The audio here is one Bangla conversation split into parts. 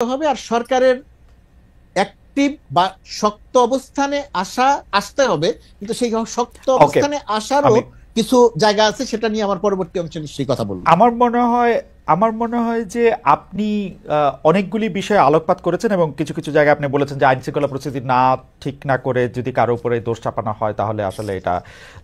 হবে, আর সরকারের অ্যাক্টিভ বা শক্ত অবস্থানে আসতে হবে, কিন্তু সেই শক্ত অবস্থানে আসারও কিছু জায়গা আছে, সেটা নিয়ে আমার পরবর্তী অংশে নিশ্চয়ই কথা বলবো। আমার মনে হয় যে আপনি অনেকগুলি বিষয়ে আলোকপাত করেছেন এবং কিছু কিছু জায়গায় আপনি বলেছেন যে আইন শৃঙ্খলা পরিস্থিতি ঠিক না করে যদি কারো উপরে দোষ চাপানো হয় তাহলে আসলে এটা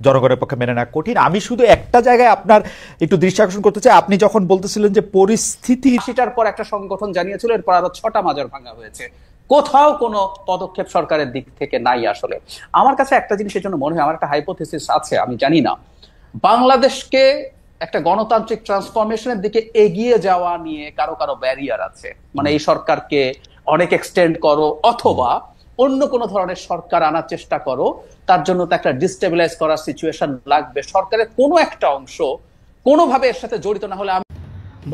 জনগণের পক্ষে মেনে নেওয়া কঠিন। আমি শুধু একটা জায়গায় আপনার একটু দৃষ্টি আকর্ষণ করতে চাই। আপনি যখন বলতেছিলেন যে পরিস্থিতি, সেটার পর একটা সংগঠন জানিয়েছিল, এরপর আরো 6টা মাজার ভাঙা হয়েছে, কোথাও কোনো পদক্ষেপ সরকারের দিক থেকে নাই। আসলে আমার কাছে একটা জিনিসের জন্য মনে হয়, আমার একটা হাইপোথিসিস আছে, আমি জানি না, বাংলাদেশকে একটা গণতান্ত্রিক ট্রান্সফরমেশনের দিকে এগিয়ে যাওয়া নিয়ে কারো কারো ব্যারিয়ার আছে। মানে এই সরকারকে অনেক এক্সটেন্ড করো অথবা অন্য কোনো ধরনের সরকার আনার চেষ্টা করো, তার জন্য তো একটা ডিস্টেবিলাইজ করার সিচুয়েশন লাগবে। সরকারের কোনো একটা অংশ কোনোভাবে এর সাথে জড়িত না হলে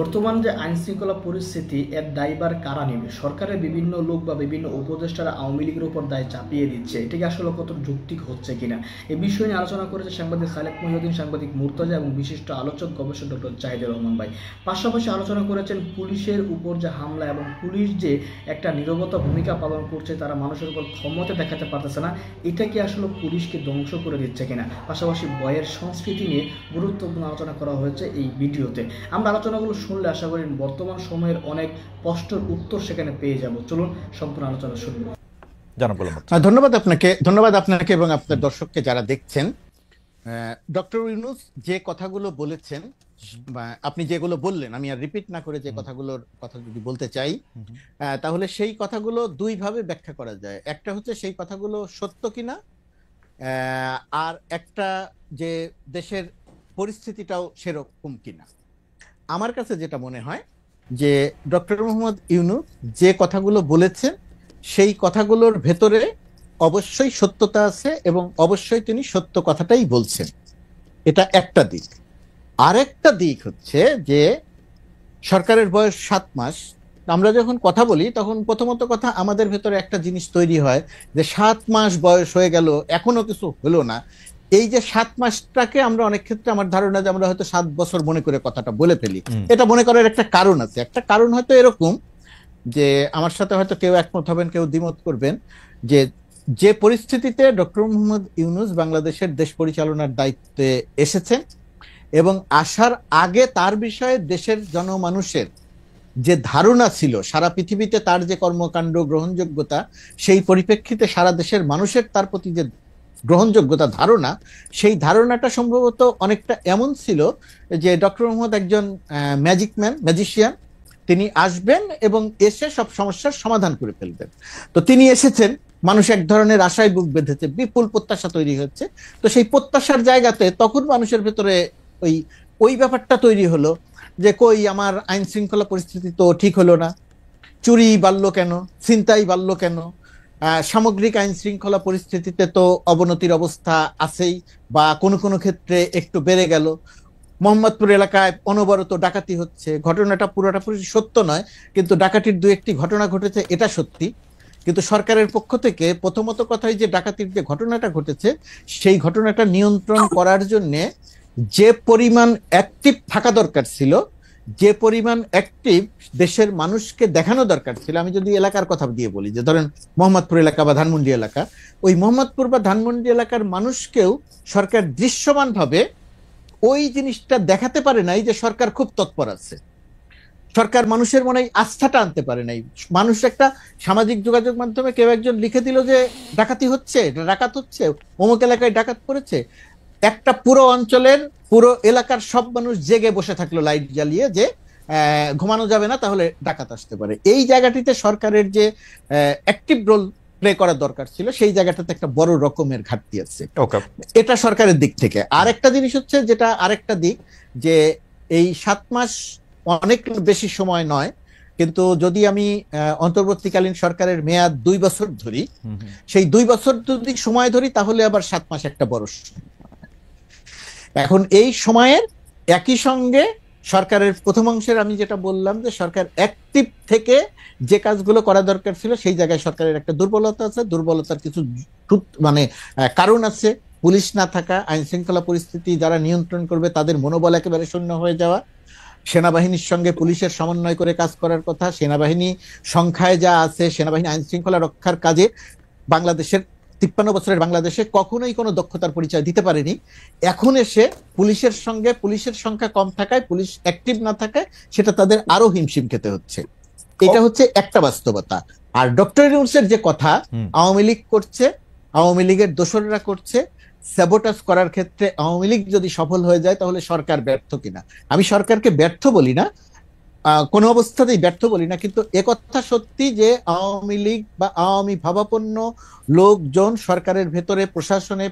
বর্তমান যে আইন শৃঙ্খলা পরিস্থিতি, এর দায়ভার কারা নেবে? সরকারের বিভিন্ন লোক বা বিভিন্ন উপদেষ্টারা আওয়ামী লীগের উপর দায় চাপিয়ে দিচ্ছে, এটাকে আসলে কত যৌক্তিক হচ্ছে কিনা, এই বিষয় নিয়ে আলোচনা করেছে সাংবাদিক খালেক মহিউদ্দিন, সাংবাদিক মুর্তজা এবং বিশিষ্ট আলোচক গবেষক ডক্টর জাহিদুর রহমান ভাই। পাশাপাশি আলোচনা করেছেন পুলিশের উপর যে হামলা এবং পুলিশ যে একটা নীরবতা ভূমিকা পালন করছে, তারা মানুষের উপর ক্ষমতা দেখাতে পারতেছে না, এটা কি আসলে পুলিশকে ধ্বংস করে দিচ্ছে কিনা। পাশাপাশি বয়ের সংস্কৃতি নিয়ে গুরুত্বপূর্ণ আলোচনা করা হয়েছে এই ভিডিওতে। আমরা আলোচনাগুলো শুনলে আশা করি বর্তমান সময়ের অনেক প্রশ্নের উত্তর সেখানে পেয়ে যাব। চলুন সম্পূর্ণ আলোচনা শুরু করি। ধন্যবাদ আপনাকে এবং আপনার দর্শককে যারা দেখছেন। ডক্টর ইউনূস যে কথাগুলো বলেছেন, আপনি যেগুলো বললেন, আমি আর রিপিট না করে যে কথাগুলোর কথা যদি বলতে চাই, তাহলে সেই কথাগুলো দুই ভাবে ব্যাখ্যা করা যায়। একটা হচ্ছে সেই কথাগুলো সত্য কিনা, আর একটা যে দেশের পরিস্থিতিটাও সেরকম কিনা। আমার কাছে যেটা মনে হয় যে ডক্টর মোহাম্মদ ইউনূস যে কথাগুলো বলেছেন সেই কথাগুলোর ভেতরে অবশ্যই সত্যতা আছে এবং অবশ্যই তিনি সত্য কথাটাই বলছেন, এটা একটা দিক। আরেকটা দিক হচ্ছে যে সরকারের বয়স 7 মাস। আমরা যখন কথা বলি তখন প্রথমত কথা আমাদের ভেতরে একটা জিনিস তৈরি হয় যে 7 মাস বয়স হয়ে গেল এখনো কিছু হলো না। এই যে 7 মাসটাকে আমরা অনেক ক্ষেত্রে, আমার ধারণা যে আমরা হয়তো 7 বছর মনে করে কথাটা বলে ফেলি। এটা মনে করার একটা কারণ আছে। একটা কারণ হয়তো এরকম যে, আমার সাথে হয়তো কেউ একমত হবেন, কেউ দ্বিমত করবেন, যে পরিস্থিতিতে ডক্টর মোহাম্মদ ইউনূস বাংলাদেশের দেশ পরিচালনার দায়িত্বে এসেছেন এবং আসার আগে তার বিষয়ে দেশের জনমানুষের যে ধারণা ছিল, সারা পৃথিবীতে তার যে কর্মকাণ্ড গ্রহণযোগ্যতা, সেই পরিপ্রেক্ষিতে সারা দেশের মানুষের তার প্রতি যে গ্রহণযোগ্যতা ধারণা, সেই ধারণাটা সম্ভবত অনেকটা এমন ছিল যে ডক্টর মোহাম্মদ একজন ম্যাজিশিয়ান, তিনি আসবেন এবং এসে সব সমস্যার সমাধান করে ফেলবেন। তো তিনি এসেছেন, মানুষ এক ধরনের আশায় বুক বেঁধেছে, বিপুল প্রত্যাশা তৈরি হচ্ছে। তো সেই প্রত্যাশার জায়গাতে তখন মানুষের ভেতরে ওই ব্যাপারটা তৈরি হলো যে কই আমার আইন শৃঙ্খলা পরিস্থিতি তো ঠিক হলো না, চুরি বাড়লো কেন, ছিনতাই বাড়লো কেন, সামগ্রিক আইন শৃঙ্খলা পরিস্থিতিতে তো অবনতির অবস্থা আছেই, বা কোনো কোনো ক্ষেত্রে একটু বেড়ে গেল। মোহাম্মদপুর এলাকায় অনবরত ডাকাতি হচ্ছে, ঘটনাটা পুরোপুরি সত্য নয়, কিন্তু ডাকাতির 2-1টি ঘটনা ঘটেছে, এটা সত্যি। কিন্তু সরকারের পক্ষ থেকে প্রথমত কথাই যে ডাকাতির যে ঘটনাটা ঘটেছে, সেই ঘটনাটা নিয়ন্ত্রণ করার জন্য যে পরিমাণ অ্যাক্টিভ থাকা দরকার ছিল, যে পরিমাণ অ্যাক্টিভ দেশের মানুষকে দেখানো দরকার ছিল। আমি যদি এলাকার কথা দিয়ে বলি, যে ধরেন মোহাম্মদপুর এলাকা বা ধানমন্ডি এলাকা, ওই মোহাম্মদপুর বা ধানমন্ডি এলাকার মানুষকেও সরকার দৃশ্যমানভাবে ওই জিনিসটা দেখাতে পারে নাই যে সরকার খুব তৎপর আছে। সরকার মানুষের মনে আস্থাটা আনতে পারে নাই। মানুষ একটা সামাজিক যোগাযোগ মাধ্যমে কেউ একজন লিখে দিল যে ডাকাতি হচ্ছে, ডাকাত হচ্ছে, অমুক এলাকায় ডাকাত পড়েছে, একটা পুরো অঞ্চলের পুরো এলাকার সব মানুষ জেগে বসে থাকলো লাইট জ্বালিয়ে, যে ঘুমানো যাবে না, তাহলে ডাকাত আসতে পারে। এই জায়গাটিতে সরকারের যে অ্যাক্টিভ রোল প্লে করার দরকার ছিল, সেই জায়গাটাতে একটা বড় রকমের ঘাটতি আছে। এটা সরকারের দিক থেকে। আরেকটা জিনিস হচ্ছে, যেটা আরেকটা দিক, যে এই 7 মাস অনেক বেশি সময় নয়, কিন্তু যদি আমি অন্তর্বর্তীকালীন সরকারের মেয়াদ 2 বছর ধরি, সেই 2 বছর যদি সময় ধরি, তাহলে আবার 7 মাস একটা বড়। এখন এই সময়ের একই সঙ্গে সরকারের প্রথম অংশের আমি যেটা বললাম, যে সরকার অ্যাক্টিভ থেকে যে কাজগুলো করা দরকার ছিল, সেই জায়গায় সরকারের একটা দুর্বলতা আছে। দুর্বলতার কিছু কারণ আছে। পুলিশ না থাকা, আইন শৃঙ্খলা পরিস্থিতি যারা নিয়ন্ত্রণ করবে তাদের মনোবল একেবারে শূন্য হয়ে যাওয়া, সেনাবাহিনীর সঙ্গে পুলিশের সমন্বয় করে কাজ করার কথা। সেনাবাহিনী সংখ্যায় যা আছে, সেনাবাহিনী আইন শৃঙ্খলা রক্ষার কাজে বাংলাদেশের 53 বছরের বাংলাদেশে কখনোই কোনো দক্ষতার পরিচয় দিতে পারেনি। এখন এসে পুলিশের সঙ্গে পুলিশের সংখ্যা কম থাকায়, পুলিশ অ্যাক্টিভ না থাকায় সেটা তাদের আরো হিমশিম খেতে হচ্ছে। এটা হচ্ছে একটা বাস্তবতা। আর ডক্টর ইউনূসের যে কথা, আওয়ামী লীগ করছে, আওয়ামী লীগের দোসররা করছে, স্যাবোটাজ করার ক্ষেত্রে আওয়ামী লীগ যদি সফল হয়ে যায় তাহলে সরকার ব্যর্থ কিনা। আমি সরকারকে ব্যর্থ বলি না, কোনো অবস্থাতেই ব্যর্থ বলি না, কিন্তু একথা সত্যি যে আওয়ামী লীগ বা আওয়ামী ভাবাপন্ন লোকজন সরকারের ভেতরে,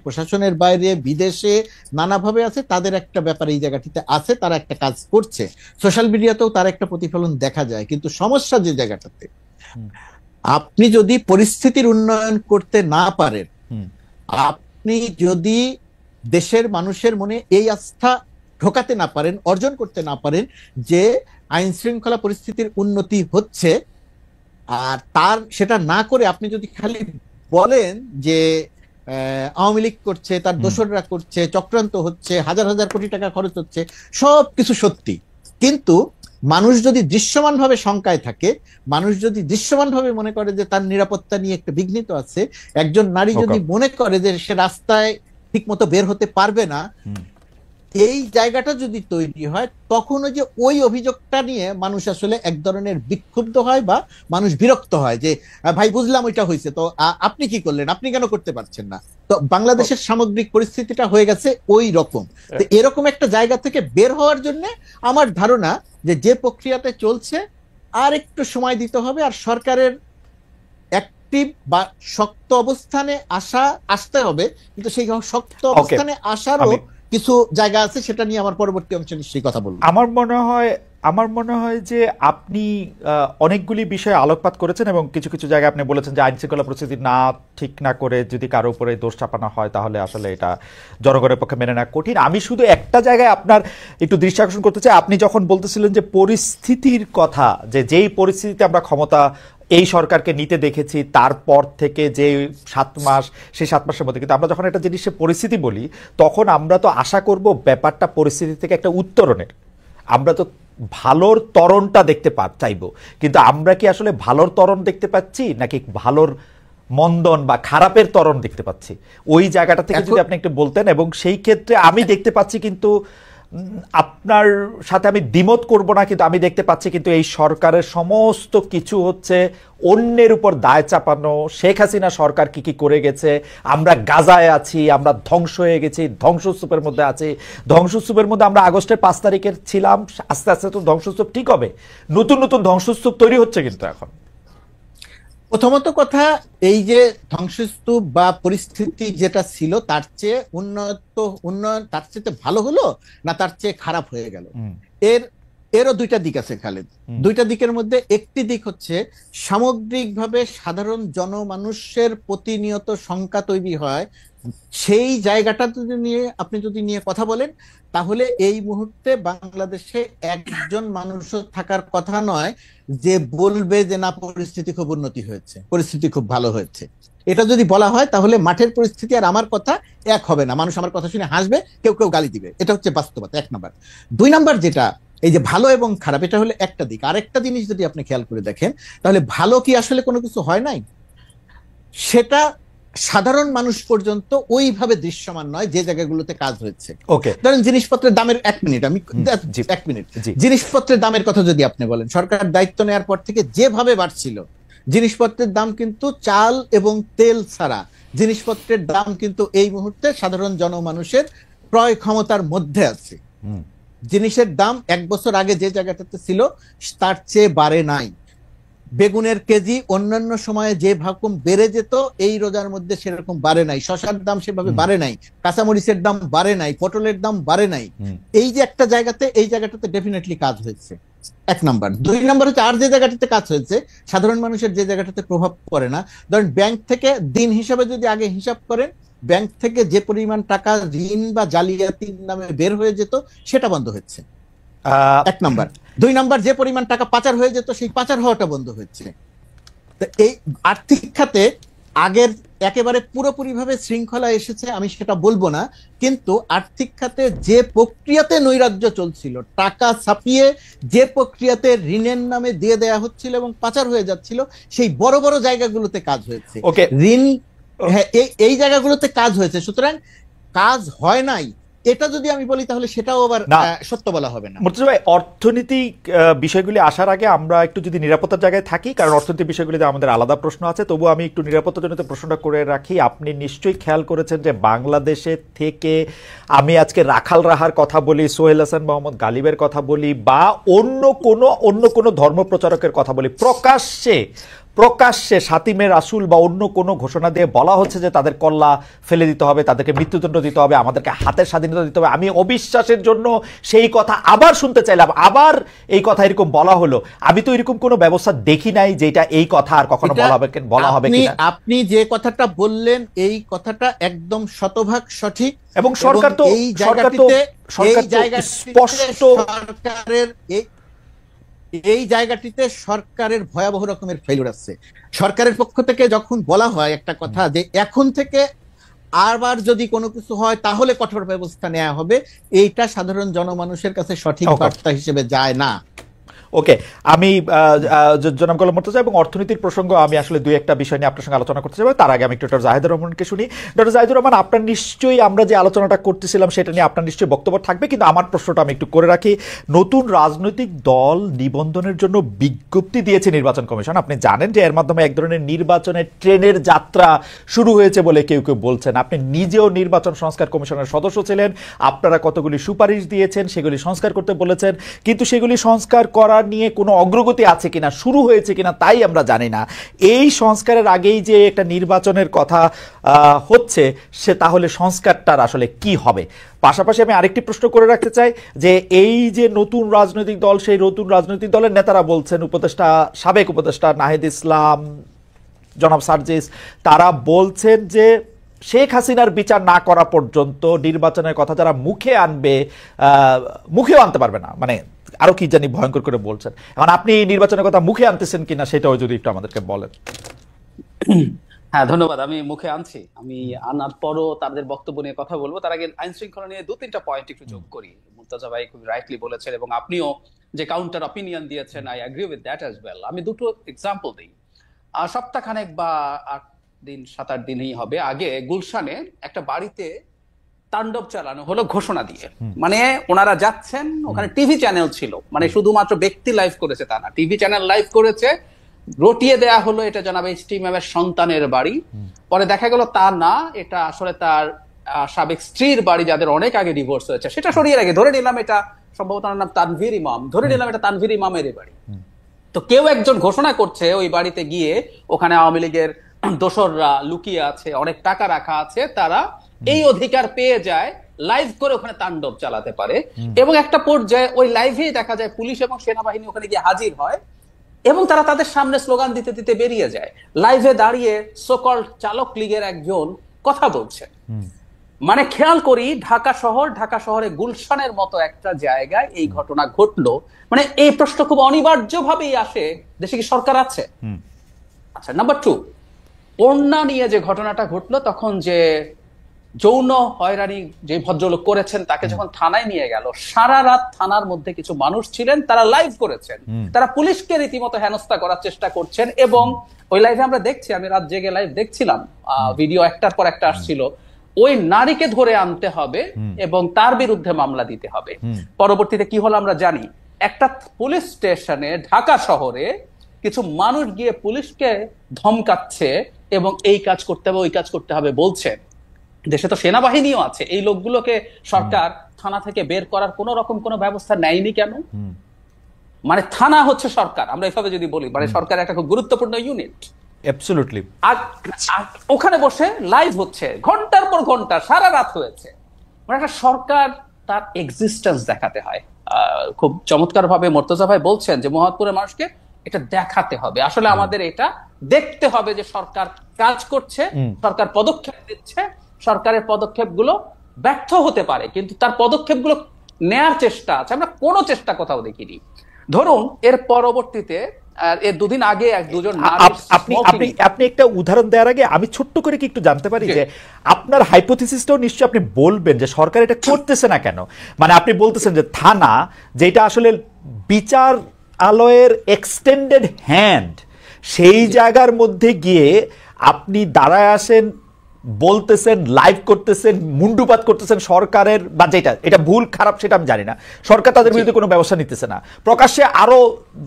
প্রশাসনের বাইরে, বিদেশে নানাভাবে আছে। তাদের একটা ব্যাপার এই জায়গাটিতে আছে, তারা একটা কাজ করছে, সোশ্যাল মিডিয়াতেও তার একটা প্রতিফলন দেখা যায়। কিন্তু সমস্যা যে জায়গাটাতে, আপনি যদি পরিস্থিতির উন্নয়ন করতে না পারেন, আপনি যদি দেশের মানুষের মনে এই আস্থা ঢোকাতে না পারেন, অর্জন করতে না পারেন যে আইন শৃঙ্খলা পরিস্থিতির উন্নতি হচ্ছে, আর তার সেটা না করে আপনি যদি খালি বলেন যে আওয়ামী লীগ করছে, তার দোসররা করছে, চক্রান্ত হচ্ছে, হাজার হাজার কোটি টাকা খরচ হচ্ছে, সবকিছু সত্যি, কিন্তু মানুষ যদি দৃশ্যমানভাবে শঙ্কায় থাকে, মানুষ যদি দৃশ্যমানভাবে মনে করে যে তার নিরাপত্তা নিয়ে একটা বিঘ্নিত আছে, একজন নারী যদি মনে করে যে সে রাস্তায় ঠিক মতো বের হতে পারবে না, এই জায়গাটা যদি তৈরি হয়, তখন ওই যে ওই অভিযোগটা নিয়ে মানুষ আসলে এক ধরনের বিক্ষুব্ধ হয় বা মানুষ বিরক্ত হয় যে ভাই বুঝলাম ওইটা হয়েছে, তো আপনি কি করলেন, আপনি কেন করতে পারছেন না। তো বাংলাদেশের সামগ্রিক পরিস্থিতিটা হয়ে গেছে ওই রকম। তো এরকম একটা জায়গা থেকে বের হওয়ার জন্য আমার ধারণা যে প্রক্রিয়াতে চলছে আর একটু সময় দিতে হবে, আর সরকারের অ্যাক্টিভ বা শক্ত অবস্থানে আসতে হবে। কিন্তু সেই শক্ত অবস্থানে আসারও কিছু জায়গা আছে, সেটা নিয়ে আমার পরবর্তী অংশে নিশ্চয়ই কথা বলবো। আমার মনে হয় যে আপনি অনেকগুলি বিষয়ে আলোকপাত করেছেন এবং কিছু কিছু জায়গায় আপনি বলেছেন যে আইন শৃঙ্খলা পরিস্থিতি ঠিক না করে যদি কারো উপরে দোষ চাপানো হয় তাহলে আসলে এটা জনগণের পক্ষে মেনে নেওয়া কঠিন। আমি শুধু একটা জায়গায় আপনার একটু দৃষ্টি আকর্ষণ করতে চাই। আপনি যখন বলতেছিলেন যে পরিস্থিতির কথা, যে যেই পরিস্থিতিতে আমরা ক্ষমতা এই সরকারকে নিতে দেখেছি, তারপর থেকে যে 7 মাস, সেই 7 মাসের মধ্যে, কিন্তু আমরা যখন একটা জিনিসের পরিস্থিতি বলি তখন আমরা তো আশা করব ব্যাপারটা পরিস্থিতি থেকে একটা উত্তরণের, আমরা তো ভালোর ত্বরণটা দেখতে চাইবো। কিন্তু আমরা কি আসলে ভালোর ত্বরণ দেখতে পাচ্ছি নাকি ভালোর মন্দন বা খারাপের ত্বরণ দেখতে পাচ্ছি? ওই জায়গাটা থেকে যদি আপনি একটু বলতেন। এবং সেই ক্ষেত্রে আমি দেখতে পাচ্ছি, কিন্তু আপনার সাথে আমি দ্বিমত করব না, কিন্তু আমি দেখতে পাচ্ছি কিন্তু এই সরকারের সমস্ত কিছু হচ্ছে অন্যের উপর দায় চাপানো। শেখ হাসিনা সরকার কি কি করে গেছে, আমরা গাজায় আছি, আমরা ধ্বংস হয়ে গেছি, ধ্বংসস্তূপের মধ্যে আছি। ধ্বংসস্তূপের মধ্যে আমরা আগস্টের 5 তারিখের ছিলাম, আস্তে আস্তে তো ধ্বংসস্তূপ ঠিক হবে, নতুন নতুন ধ্বংসস্তূপ তৈরি হচ্ছে। কিন্তু এখন প্রথমত কথা, এই যে ধ্বংসস্তূপ বা পরিস্থিতি যেটা ছিল তার চেয়ে উন্নয়ন তার চেয়ে ভালো হলো না তার চেয়ে খারাপ হয়ে গেল, এরও দুইটা দিক আছে খালেদ। দুইটা দিকের মধ্যে একটি দিক হচ্ছে সামগ্রিকভাবে সাধারণ জনমানুষের প্রতিনিয়ত শঙ্কা তৈরি হয়। সেই জায়গাটা আপনি যদি নিয়ে কথা বলেন, তাহলে এই মুহূর্তে বাংলাদেশে একজন মানুষও থাকার কথা নয় যে বলবে যে না পরিস্থিতি খুব উন্নতি হয়েছে, পরিস্থিতি খুব ভালো হয়েছে। এটা যদি বলা হয় তাহলে মাঠের পরিস্থিতি আর আমার কথা এক হবে না। মানুষ আমার কথা শুনে হাসবে, কেউ কেউ গালি দিবে। এটা হচ্ছে বাস্তবতা, 1 নাম্বার। 2 নাম্বার যেটা, এই যে ভালো এবং খারাপ, এটা হলো একটা দিক। আরেকটা জিনিস যদি আপনি খেয়াল করে দেখেন, তাহলে ভালো কি আসলে কোনো কিছু হয় নাই, সেটা সাধারণ মানুষ পর্যন্ত ওইভাবে দৃশ্যমান নয় যে জায়গাগুলোতে কাজ হয়েছে। ধরেন জিনিসপত্রের দামের, 1 মিনিট জিনিসপত্রের দামের কথা যদি আপনি বলেন, সরকার দায়িত্ব নেওয়ার পর থেকে যেভাবে বাড়ছিল জিনিসপত্রের দাম, কিন্তু চাল এবং তেল ছাড়া জিনিসপত্রের দাম কিন্তু এই মুহূর্তে সাধারণ জনমানুষের ক্রয় ক্ষমতার মধ্যে আছে। জিনিসের দাম 1 বছর আগে যে জায়গাটাতে ছিল তার চেয়ে বাড়ে নাই। বেগুনের কেজি অন্যান্য সময়ে যে ভাবে বেড়ে যেত, এই রোজার মধ্যে সেরকম বাড়ে নাই। শসার দাম সেভাবে বাড়ে নাই, কাঁচামরিচের দাম বাড়ে নাই, পটলের দাম বাড়ে নাই। এই যে একটা জায়গাতে, এই জায়গাটাতে ডেফিনেটলি কাজ হয়েছে, 1 নাম্বার। 2 নাম্বার হচ্ছে আর যে জায়গাটাতে কাজ হয়েছে সাধারণ মানুষের যে জায়গাটাতে প্রভাব পড়ে না। ধরেন ব্যাংক থেকে দিন হিসাবে যদি আগে হিসাব করেন, ব্যাংক থেকে যে পরিমাণ টাকা ঋণ বা জালিয়াতির নামে বের হয়ে যেত সেটা বন্ধ হচ্ছে, 1 নাম্বার। 2 নাম্বার, যে পরিমাণ টাকা পাচার হয়ে যেত সেই পাচার হওয়াটা বন্ধ হচ্ছে। এই আর্থিক খাতে আগের একেবারে পুরোপুরিভাবে শৃঙ্খলা এসেছে আমি সেটা বলবো না, কিন্তু আর্থিক খাতে যে প্রক্রিয়াতে নৈরাজ্য চলছিল, টাকা ছাপিয়ে যে প্রক্রিয়াতে ঋণের নামে দিয়ে দেয়া হচ্ছিল এবং পাচার হয়ে যাচ্ছিল, সেই বড় বড় জায়গাগুলোতে কাজ হয়েছে। ঋণ, হ্যাঁ, এই জায়গাগুলোতে কাজ হয়েছে। সুতরাং কাজ হয় নাই এটা যদি আমি বলি তাহলে সেটাও আবার সত্য বলা হবে না। মুর্তজা ভাই, অর্থনৈতিক বিষয়গুলি আসার আগে আমরা একটু যদি নিরাপত্তার জায়গায় থাকি, কারণ অর্থনৈতিক বিষয়গুলিতে আমাদের আলাদা প্রশ্ন আছে, তবু আমি একটু নিরাপত্তাজনিত প্রশ্নটা করে রাখি। আপনি নিশ্চয়ই খেয়াল করেছেন যে বাংলাদেশে থেকে আমি আজকে রাখাল রাহার কথা বলি, সোহেল হাসান মোহাম্মদ গালিবের কথা বলি, বা অন্য কোনো ধর্ম প্রচারকের কথা বলি, প্রকাশ্যে সাতিমে রাসূল বা অন্য কোনো ঘোষণা দিয়ে বলা হচ্ছে যে তাদের কল্লা ফেলে দিতে হবে, তাদেরকে মৃত্যুদণ্ড দিতে হবে, আমাদেরকে হাতের স্বাধীনতা দিতে হবে। আমি অবিশ্বাসের জন্য সেই কথা আবার শুনতে চাইলাম, আবার এই কথা এরকম বলা হলো। আমি তো এরকম কোনো ব্যবস্থা দেখি নাই যেটা এই কথা আর কখনো বলা হবে কিনা। আপনি যে কথাটা বললেন এই কথাটা একদম শতভাগ সঠিক, এবং সরকার তো স্পষ্ট এই জায়গাটিতে সরকারের ভয়াবহ রকমের ফেলিউর আছে। সরকারের পক্ষ থেকে যখন বলা হয় একটা কথা যে এখন থেকে আবার যদি কোনো কিছু হয় তাহলে কঠোর ব্যবস্থা নেওয়া হবে, এইটা সাধারণ জনমানুষের কাছে সঠিক বার্তা হিসেবে যায় না। ওকে, আমি জনাব গোলাম মুর্তজা এবং অর্থনীতির প্রসঙ্গ আমি আসলে দুই একটা বিষয় নিয়ে আপনার সঙ্গে আলোচনা করতে চাই। তার আগে আমি ডক্টর জাহিদুর রহমানকে শুনি। ডক্টর জাহিদুর রহমান, আপনার নিশ্চয়ই আমরা যে আলোচনাটা করতেছিলাম সেটা নিয়ে আপনার নিশ্চয়ই বক্তব্য থাকবে, কিন্তু আমার প্রশ্নটা আমি একটু করে রাখি। নতুন রাজনৈতিক দল নিবন্ধনের জন্য বিজ্ঞপ্তি দিয়েছে নির্বাচন কমিশন। আপনি জানেন যে এর মাধ্যমে এক ধরনের নির্বাচনের ট্রেনের যাত্রা শুরু হয়েছে বলে কেউ কেউ বলছেন। আপনি নিজেও নির্বাচন সংস্কার কমিশনের সদস্য ছিলেন, আপনারা কতগুলি সুপারিশ দিয়েছেন, সেগুলি সংস্কার করতে বলেছেন, কিন্তু সেগুলি সংস্কার করা নিয়ে কোনো অগ্রগতি আছে কিনা, শুরু হয়েছে কিনা তাই আমরা জানি না। এই সংস্কারের আগেই যে একটা নির্বাচনের কথা হচ্ছে, সে তাহলে সংস্কারটার আসলে কি হবে? পাশাপাশি আমি আরেকটি প্রশ্ন করে রাখতে চাই যে এই যে নতুন রাজনৈতিক দল, সেই নতুন রাজনৈতিক দলের নেতারা বলছেন, সাবেক উপদেষ্টা নাহিদ ইসলাম, জনাব সার্জিস, তারা বলছেন যে শেখ হাসিনার বিচার না করা পর্যন্ত নির্বাচনের কথা যারা মুখে আনবে, মুখেও আনতে পারবে না, মানে আরো কি জানি ভয়ঙ্কর করে বলছেন। এখন আপনি নির্বাচনের কথা মুখে আনতেছেন কিনা সেটাও যদি একটু আমাদেরকে বলেন। হ্যাঁ, ধন্যবাদ। আমি মুখে আনছি, আমি আনার পরও তাদের বক্তব্য নিয়ে কথা বলবো। তার আগে আইন শৃঙ্খলা নিয়ে দু তিনটা পয়েন্ট একটু যোগ করি। মুর্তজা ভাই খুব রাইটলি বলেছেন এবং আপনিও যে কাউন্টার অপিনিয়ন দিয়েছেন, I agree with that as well. আমি দুটো এক্সাম্পল দিই। সপ্তাহখানেক বা 7-8 দিনই হবে আগে গুলশানে একটা বাড়িতে তাণ্ডব চালানো হলো ঘোষণা দিয়ে। মানে ওনারা যাচ্ছেন, ওখানে টিভি চ্যানেল ছিল, মানে শুধুমাত্র ব্যক্তি লাইভ করেছে তা না, টিভি চ্যানেল লাইভ করেছে, রটিয়ে দেয়া হলো এটা জনাব এইচটি ম্যামের সন্তানের বাড়ি। পরে দেখা গেল তা না, এটা আসলে তার সাবেক স্ত্রীর বাড়ি, যাদের অনেক আগে ডিভোর্স হয়েছে। সেটা সরিয়ে রেখে ধরে নিলাম এটা সম্ভবত নাম তানভীর ইমাম, ধরে নিলাম এটা তানভীর ইমামের বাড়ি। তো কেউ একজন ঘোষণা করছে ওই বাড়িতে গিয়ে ওখানে আওয়ামী লীগের দোসররা লুকিয়ে আছে, অনেক টাকা রাখা আছে, তারা এই অধিকার পেয়ে যায় লাইভ করে ওখানে তাণ্ডব চালাতে পারে। এবং একটা পর্যায়ে ওই লাইভেই দেখা যায় পুলিশ এবং সেনাবাহিনী ওখানে গিয়ে হাজির হয় এবং তারা তাদের সামনে স্লোগান দিতে দিতে বেরিয়ে যায়। লাইভে দাঁড়িয়ে সোকল্ড চালক লীগের একজন কথা বলছে। মানে খেয়াল করি, ঢাকা শহরে গুলশানের মতো একটা জায়গায় এই ঘটনা ঘটলো। মানে এই প্রশ্ন খুব অনিবার্যভাবেই আসে, দেশে কি সরকার আছে? আচ্ছা, নাম্বার 2, ওড়না নিয়ে যে ঘটনাটা ঘটলো, তখন যে যৌন হয়রানি যে ভদ্রলোক করেছেন তাকে যখন থানায় নিয়ে গেল, সারা রাত থানার মধ্যে কিছু মানুষ ছিলেন, তারা লাইভ করেছেন, তারা পুলিশকে রীতিমতো হেনস্থা করার চেষ্টা করছেন। এবং ওই লাইভে আমরা দেখছি, আমি রাত জেগে লাইভ দেখছিলাম, ভিডিও একটার পর একটা আসছিল, ওই নারীকে ধরে আনতে হবে এবং তার বিরুদ্ধে মামলা দিতে হবে। পরবর্তীতে কি হলো আমরা জানি, একটা পুলিশ স্টেশনে ঢাকা শহরে কিছু মানুষ গিয়ে পুলিশকে ধমকাচ্ছে এবং এই কাজ করতে হবে ওই কাজ করতে হবে বলছে। দেশে তো সেনাবাহিনীও আছে, এই লোকগুলোকে সরকার থানা থেকে বের করার কোন রকম কোনো ব্যবস্থা নেয়নি কেন? মানে থানা হচ্ছে সরকার, আমরা এভাবে যদি বলি, মানে সরকার একটা খুব গুরুত্বপূর্ণ ইউনিট। অ্যাবসলিউটলি। আর ওখানে বসে লাইভ হচ্ছে, ঘন্টার পর ঘন্টা, সারা রাত হয়েছে। মানে একটা সরকার তার এক্সিস্টেন্স দেখাতে হয়। খুব চমৎকার ভাবে মুর্তজা ভাই বলছেন যে মোহাম্মদপুরের মানুষকে এটা দেখাতে হবে। আসলে আমাদের এটা দেখতে হবে যে সরকার কাজ করছে, সরকার পদক্ষেপ দিচ্ছে, সরকারের পদক্ষেপগুলো ব্যর্থ হতে পারে কিন্তু তার পদক্ষেপগুলো নেয়ার চেষ্টা আছে। আমরা কোনো চেষ্টা কোথাও দেখিনি। ধরুন এর পরবর্তীতে এর দুদিন আগে দুজন আপনি আপনি একটা উদাহরণ দেওয়ার আগে আমি ছোট্ট করে কি একটু জানতে পারি যে আপনার হাইপোথিসিসটাও নিশ্চয়ই আপনি বলবেন যে সরকার এটা করতেছে না কেন? মানে আপনি বলতেছেন যে থানা যেটা আসলে বিচারালয়ের এক্সটেন্ডেড হ্যান্ড, সেই জায়গার মধ্যে গিয়ে আপনি দাঁড়ায় আসেন, বলতেছেন, লাইভ করতেছেন, মুন্ডুপাত করতেছেন সরকারের, বা যেটা এটা ভুল খারাপ সেটা আমি জানি না, সরকার তাদের বিরুদ্ধে কোনো ব্যবস্থা নিতেছে না। প্রকাশ্যে আরো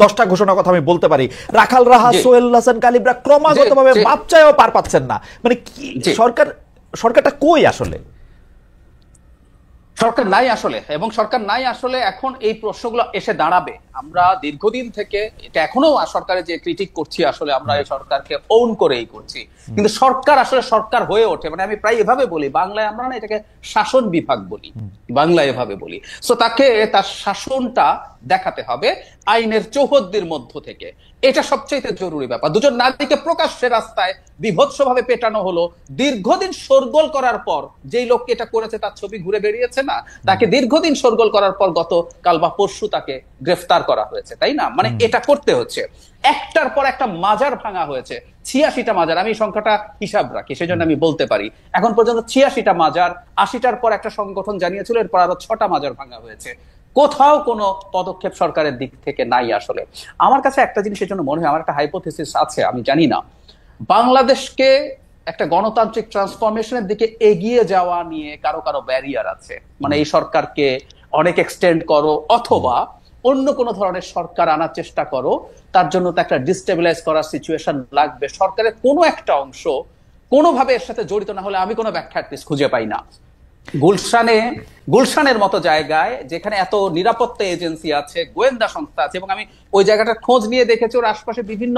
10টা ঘোষণার কথা আমি বলতে পারি, রাখাল রাহা, সোহেল হাসান কালিবরা ক্রমাগতভাবে মাপ চাইও পার পাচ্ছেন না। মানে কি সরকারটা কই আসলে? সরকার নাই আসলে, এবং সরকার নাই আসলে এখন এই প্রশ্নগুলো এসে দাঁড়াবে। আমরা দীর্ঘদিন থেকে এটা এখনো সরকারের যে ক্রিটিক করছি, আসলে আমরা এই সরকারকে ওন করেই করছি, কিন্তু সরকার আসলে সরকার হয়ে ওঠে। মানে আমি প্রায় এভাবে বলি, বাংলায় আমরা না এটাকে শাসন বিভাগ বলি, বাংলায় এভাবে বলি। সো তাকে তার শাসনটা দেখাতে হবে আইনের চৌহদ্দির মধ্য থেকে, এটা সবচেয়ে জরুরি ব্যাপার। দুজন নারীকে প্রকাশ্যে রাস্তায় বিভৎসভাবে পেটানো হলো, দীর্ঘদিন শোরগোল করার পর, যেই লোক এটা করেছে তার ছবি ঘুরে বেরিয়েছে না, তাকে দীর্ঘদিন শোরগোল করার পর গতকাল বা পরশু তাকে গ্রেফতার করা হয়েছে, তাই না? মানে এটা করতে হচ্ছে। একটার পর একটা মাজার ভাঙা হয়েছে, 86টা মাজার, আমি সংখ্যাটা হিসাব রাখি সেজন্য আমি বলতে পারি। এখন পর্যন্ত 86টা মাজার, 80টার পর একটা সংগঠন জানিয়েছিল, এরপর আরো 6টা মাজার ভাঙা হয়েছে। কোথাও কোনো পদক্ষেপ সরকারের দিক থেকে নাই আসলে। আমার কাছে একটা জিনিসের জন্য মনে হয়, আমার একটা হাইপোথিসিস আছে, আমি জানি না, বাংলাদেশকে একটা গণতান্ত্রিক ট্রান্সফরমেশনের দিকে এগিয়ে যাওয়া নিয়ে কারো কারো ব্যারিয়ার আছে। মানে এই সরকারকে অনেক এক্সটেন্ড করো, অথবা অন্য কোনো ধরনের সরকার আনার চেষ্টা করো, তার জন্য তো একটা ডিস্টেবিলাইজ করার সিচুয়েশন লাগবে। সরকারের কোনো একটা অংশ কোনোভাবে এর সাথে জড়িত না হলে আমি কোনো ব্যাখ্যা খুঁজে পাই না। গুলশানের মতো জায়গায়, যেখানে এত নিরাপত্তা এজেন্সি আছে, গোয়েন্দা সংস্থা আছে, এবং আমি ওই জায়গাটার খোঁজ নিয়ে দেখেছি ওর আশপাশে বিভিন্ন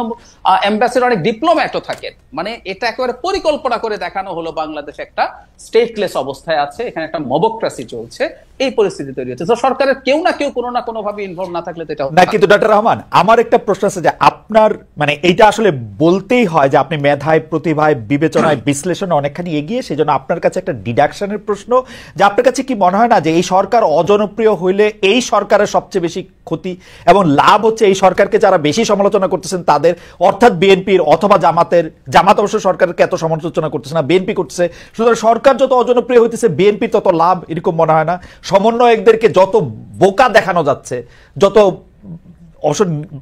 এম্বাসির অনেক ডিপ্লোম্যাটও থাকেন। মানে এটা একেবারে পরিকল্পনা করে দেখানো হলো বাংলাদেশ একটা স্টেটলেস অবস্থায় আছে, এখানে একটা মবক্রেসি চলছে, এই পরিস্থিতি তৈরি হচ্ছে। তো সরকারের কেউ না কেউ কোনো না কোনো ভাবে ইনভলভ না থাকলে তো এটা না। কিন্তু ডক্টর রহমান, আমার একটা প্রশ্ন আছে যে আপনার মানে এইটা আসলে বলতেই হয় যে আপনি মেধায়, প্রতিভায়, বিবেচনায়, বিশ্লেষণে অনেকখানি এগিয়ে, সেজন্য আপনার কাছে একটা ডিডাকশনের প্রশ্ন, যে আপনার কাছে কি মনে হয় না যে এই সরকার অজনপ্রিয় হইলে এই সরকারের সবচেয়ে বেশি ক্ষতি এবং লাভ হচ্ছে এই সরকারকে যারা বেশি সমালোচনা করতেছেন তাদের, অর্থাৎ বিএনপির অথবা জামাত অবশ্য সরকারকে এত সমালোচনা করতেছে না, বিএনপি করতেছে। সুতরাং সরকার যত অজনপ্রিয় হইতেছে বিএনপির তত লাভ, এরকম মনে হয় না? সমন্বয়কদেরকে যত বোকা দেখানো যাচ্ছে, যত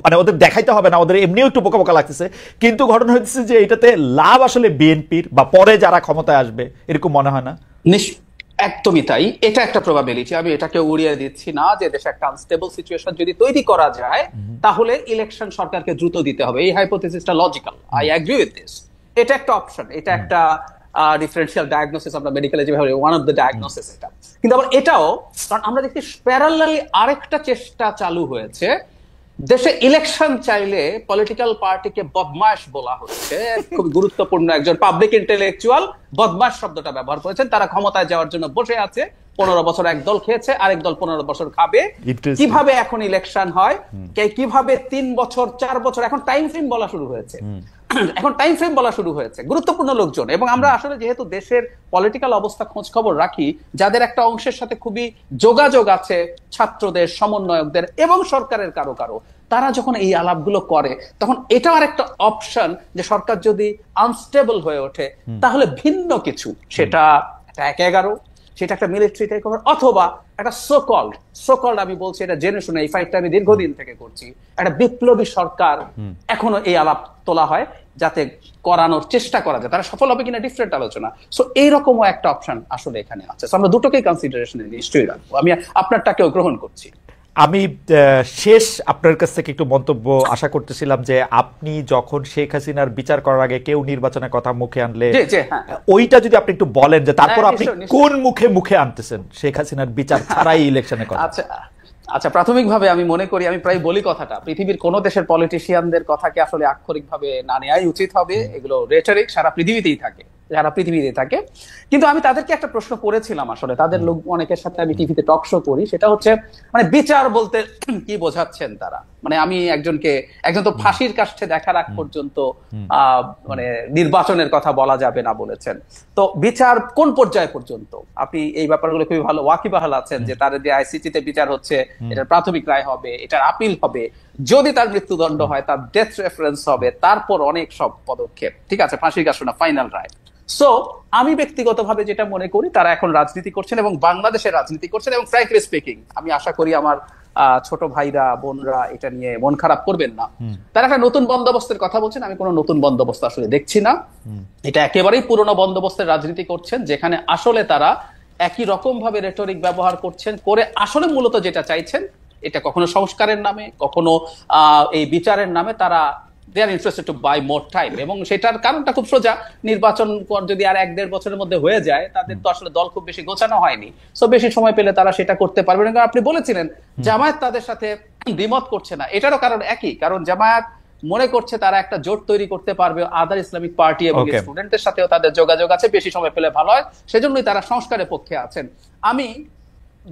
মানে ওদের দেখাইতে হবে না, ওদের এমনিও একটু বোকা বোকা লাগতেছে, কিন্তু ঘটনা হচ্ছে যে এটাতে লাভ আসলে বিএনপির বা পরে যারা ক্ষমতায় আসবে, এরকম মনে হয় না? একদমই তাই। এটা একটা প্রবাবিলিটি, আমি এটাকে উড়িয়ে দিচ্ছি না, যে দেশে একটা আনস্টেবল সিচুয়েশন যদি তৈরি করা যায় তাহলে ইলেকশন সরকারকে দ্রুত দিতে হবে। এই হাইপোথিসিসটা logical, I agree with this. এটা একটা অপশন, এটা একটা ডিফারেন্সিয়াল ডায়াগনোসিস, আমরা মেডিকেলে যেভাবে ওয়ান অফ দ্য ডায়াগনোসিস এটা। কিন্তু আবার এটাও, কারণ আমরা দেখছি প্যারালালি আরেকটা চেষ্টা চালু হয়েছে, দেশে ইলেকশন চাইলে পলিটিক্যাল পার্টিকে বদমাশ বলা হচ্ছে। খুব গুরুত্বপূর্ণ একজন পাবলিক ইন্টেলেকচুয়াল বদমাশ শব্দটা ব্যবহার করেছেন। তারা ক্ষমতায় যাওয়ার জন্য বসে আছে, 15 বছর এক দল খেয়েছে, আরেক দল 15 বছর খাবে। কিভাবে এখন ইলেকশন হয়, কিভাবে 3 বছর 4 বছর, এখন টাইম ফ্রেম বলা শুরু হয়েছে, গুরুত্বপূর্ণ লোকজন। এবং আমরা আসলে যেহেতু দেশের পলিটিক্যাল অবস্থা খোঁজ খবর রাখি, যাদের একটা অংশের সাথে খুবই যোগাযোগ আছে, ছাত্রদের, সমন্বয়কদের এবং সরকারের কারো কারো, তারা যখন এই আলাপগুলো করে, তখন এটা আর একটা অপশন যে সরকার যদি আনস্টেবল হয়ে ওঠে তাহলে ভিন্ন কিছু, সেটা 1-11, সেটা একটা মিলিটারি টেক ওভার, অথবা একটা সোকল্ড আমি বলছি এটা জেনে শুনে, এই ফাইটটা আমি দীর্ঘদিন থেকে করছি, একটা বিপ্লবী সরকার এখনো এই আলাপ তোলা হয় যাতে করানোর চেষ্টা করা যায়। তারা সফল হবে কিনা ডিফারেন্ট আলোচনা। সো এইরকমও একটা অপশন আসলে এখানে আছে। সো আমরা দুটোকেই কনসিডারেশনে নিশ্চয়ই রাখবো। আমি আপনারটাকেও গ্রহণ করছি। আমি শেষ আপনার কাছ থেকে একটু মন্তব্য আশা করতেছিলাম যে আপনি যখন শেখ হাসিনার বিচার করার আগে কেউ নির্বাচনের কথা মুখে আনলে ওইটা যদি আপনি একটু বলেন যে তারপর আপনি কোন মুখে আনতেছেন শেখ হাসিনার বিচার ছাড়াই ইলেকশনের কথা। আচ্ছা, প্রাথমিকভাবে আমি মনে করি, আমি প্রায় বলি কথাটা, পৃথিবীর কোন দেশের পলিটিশিয়ানদের কথাকে আসলে আক্ষরিকভাবে না নেওয়াই উচিত হবে। এগুলো রেটরিক সারা পৃথিবীতেই থাকে, যারা পৃথিবীতে থাকে। কিন্তু আমি তাদেরকে একটা প্রশ্ন করেছিলাম, আসলে তাদের লোক অনেকের সাথে আমি টিভিতে টক শো করি, সেটা হচ্ছে মানে বিচার বলতে কি বোঝাচ্ছেন তারা। মানে আমি একজন তো ফাঁসির কাছে দেখার আগ পর্যন্ত মানে নির্বাচনের কথা বলা যাবে না বলেছেন। তো বিচার কোন পর্যায় পর্যন্ত? আপনি এই ব্যাপারগুলো খুবই ভালো ওয়াকিবহাল আছেন, যে তার যে আইসিটিতে বিচার হচ্ছে, এটার প্রাথমিক রায় হবে, এটার আপিল হবে, যদি তার মৃত্যুদণ্ড হয় তার ডেথ রেফারেন্স হবে, তারপর অনেক সব পদক্ষেপ, ঠিক আছে, ফাঁসির কাছে না ফাইনাল রায়। সো আমি ব্যক্তিগতভাবে যেটা মনে করি, তারা এখন রাজনীতি করছেন এবং বাংলাদেশের রাজনীতি করছেন, এবং ফ্র্যাঙ্কলি স্পিকিং আমি আশা করি আমার ছোট ভাইরা বোনরা এটা নিয়ে মন খারাপ করবেন না। তারা একটা নতুন বন্দোবস্তের কথা বলছেন, আমি কোনো নতুন বন্দোবস্ত আসলে দেখছি না। এটা একেবারেই পুরনো বন্দোবস্তের রাজনীতি করছেন, যেখানে আসলে তারা একই রকম ভাবে রেটরিক ব্যবহার করছেন, করে আসলে মূলত যেটা চাইছেন, এটা কখনো সংস্কারের নামে, কখনো এই বিচারের নামে তারা they are interested to buy more time। এবং সেটার কারণটা খুব সোজা, নির্বাচন যদি আর 1-1.5 বছরের মধ্যে হয়ে যায়, তাদের তো আসলে দল খুব বেশি গোছানো হয়নি, সো বেশি সময় পেলে তারা সেটা করতে পারবে না। আপনি বলেছিলেন জামায়াত তাদের সাথে দ্বিমত করছে না, এটারও কারণ একই, কারণ জামায়াত মনে করছে তারা একটা জোট তৈরি করতে পারবে আদার ইসলামিক পার্টি এবং স্টুডেন্টদের সাথেও তাদের যোগাযোগ আছে, বেশি সময় পেলে ভালো হয়, সেজন্যই তারা সংস্কারের পক্ষে আছেন। আমি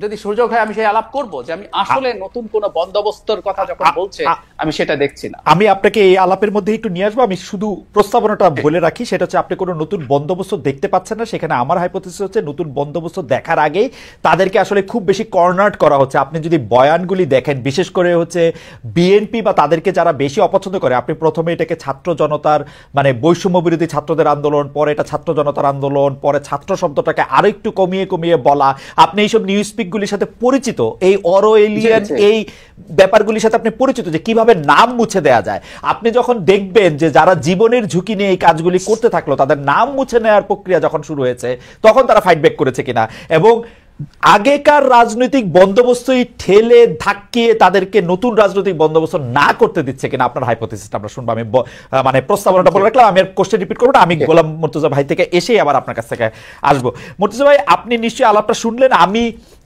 যদি সুযোগ হয় আমি সেই আলাপ করব যে আমি আসলে নতুন কোন বন্দোবস্তের কথা যখন বলছে আমি সেটা দেখছি না। আমি আপনাকে এই আলাপের মধ্যে একটু নিয়ে আসবো। আমি শুধু প্রস্তাবনাটা বলে রাখি, সেটা হচ্ছে আপনি কোনো নতুন বন্দোবস্ত দেখতে পাচ্ছেন না। সেখানে আমার হাইপোথিসিস হচ্ছে নতুন বন্দোবস্ত দেখার আগেই তাদেরকে আসলে খুব বেশি কর্নার্ড করা হচ্ছে। আপনি যদি বয়ানগুলি দেখেন, বিশেষ করে হচ্ছে বিএনপি বা তাদেরকে যারা বেশি অপছন্দ করে, আপনি প্রথমে এটাকে ছাত্র জনতার মানে বৈষম্য বিরোধী ছাত্রদের আন্দোলন, পরে এটা ছাত্র জনতার আন্দোলন, পরে ছাত্র শব্দটাকে আরো একটু কমিয়ে কমিয়ে বলা, আপনি এইসব নিউজ গুলির সাথে পরিচিত, এই অরওয়েলিয়ান এই ব্যাপারগুলির সাথে আপনি পরিচিত, যে কিভাবে নাম মুছে দেয়া যায়। আপনি যখন দেখবেন যে যারা জীবনের ঝুঁকি নিয়ে এই কাজগুলি করতে থাকলো, তাদের নাম মুছে নেওয়ার প্রক্রিয়া যখন শুরু হয়েছে, তখন তারা ফাইট ব্যাক করেছে কিনা, এবং আগেকার রাজনৈতিক বন্দোবস্তই ঠেলে ধাক্কিয়ে তাদেরকে নতুন রাজনৈতিক বন্দোবস্ত না করতে দিচ্ছে কিনা, আপনার হাইপোথিসিসটা আমরা শুনবো। আমি মানে প্রস্তাবনাটা বলে রাখলাম, আমি আর কোশ্চেন রিপিট করবো না। আমি গোলাম মুর্তজা ভাই থেকে এসেই আবার আপনার কাছ থেকে আসবো। মুর্তজা ভাই, আপনি নিশ্চয়ই আলাপটা শুনলেন। আমি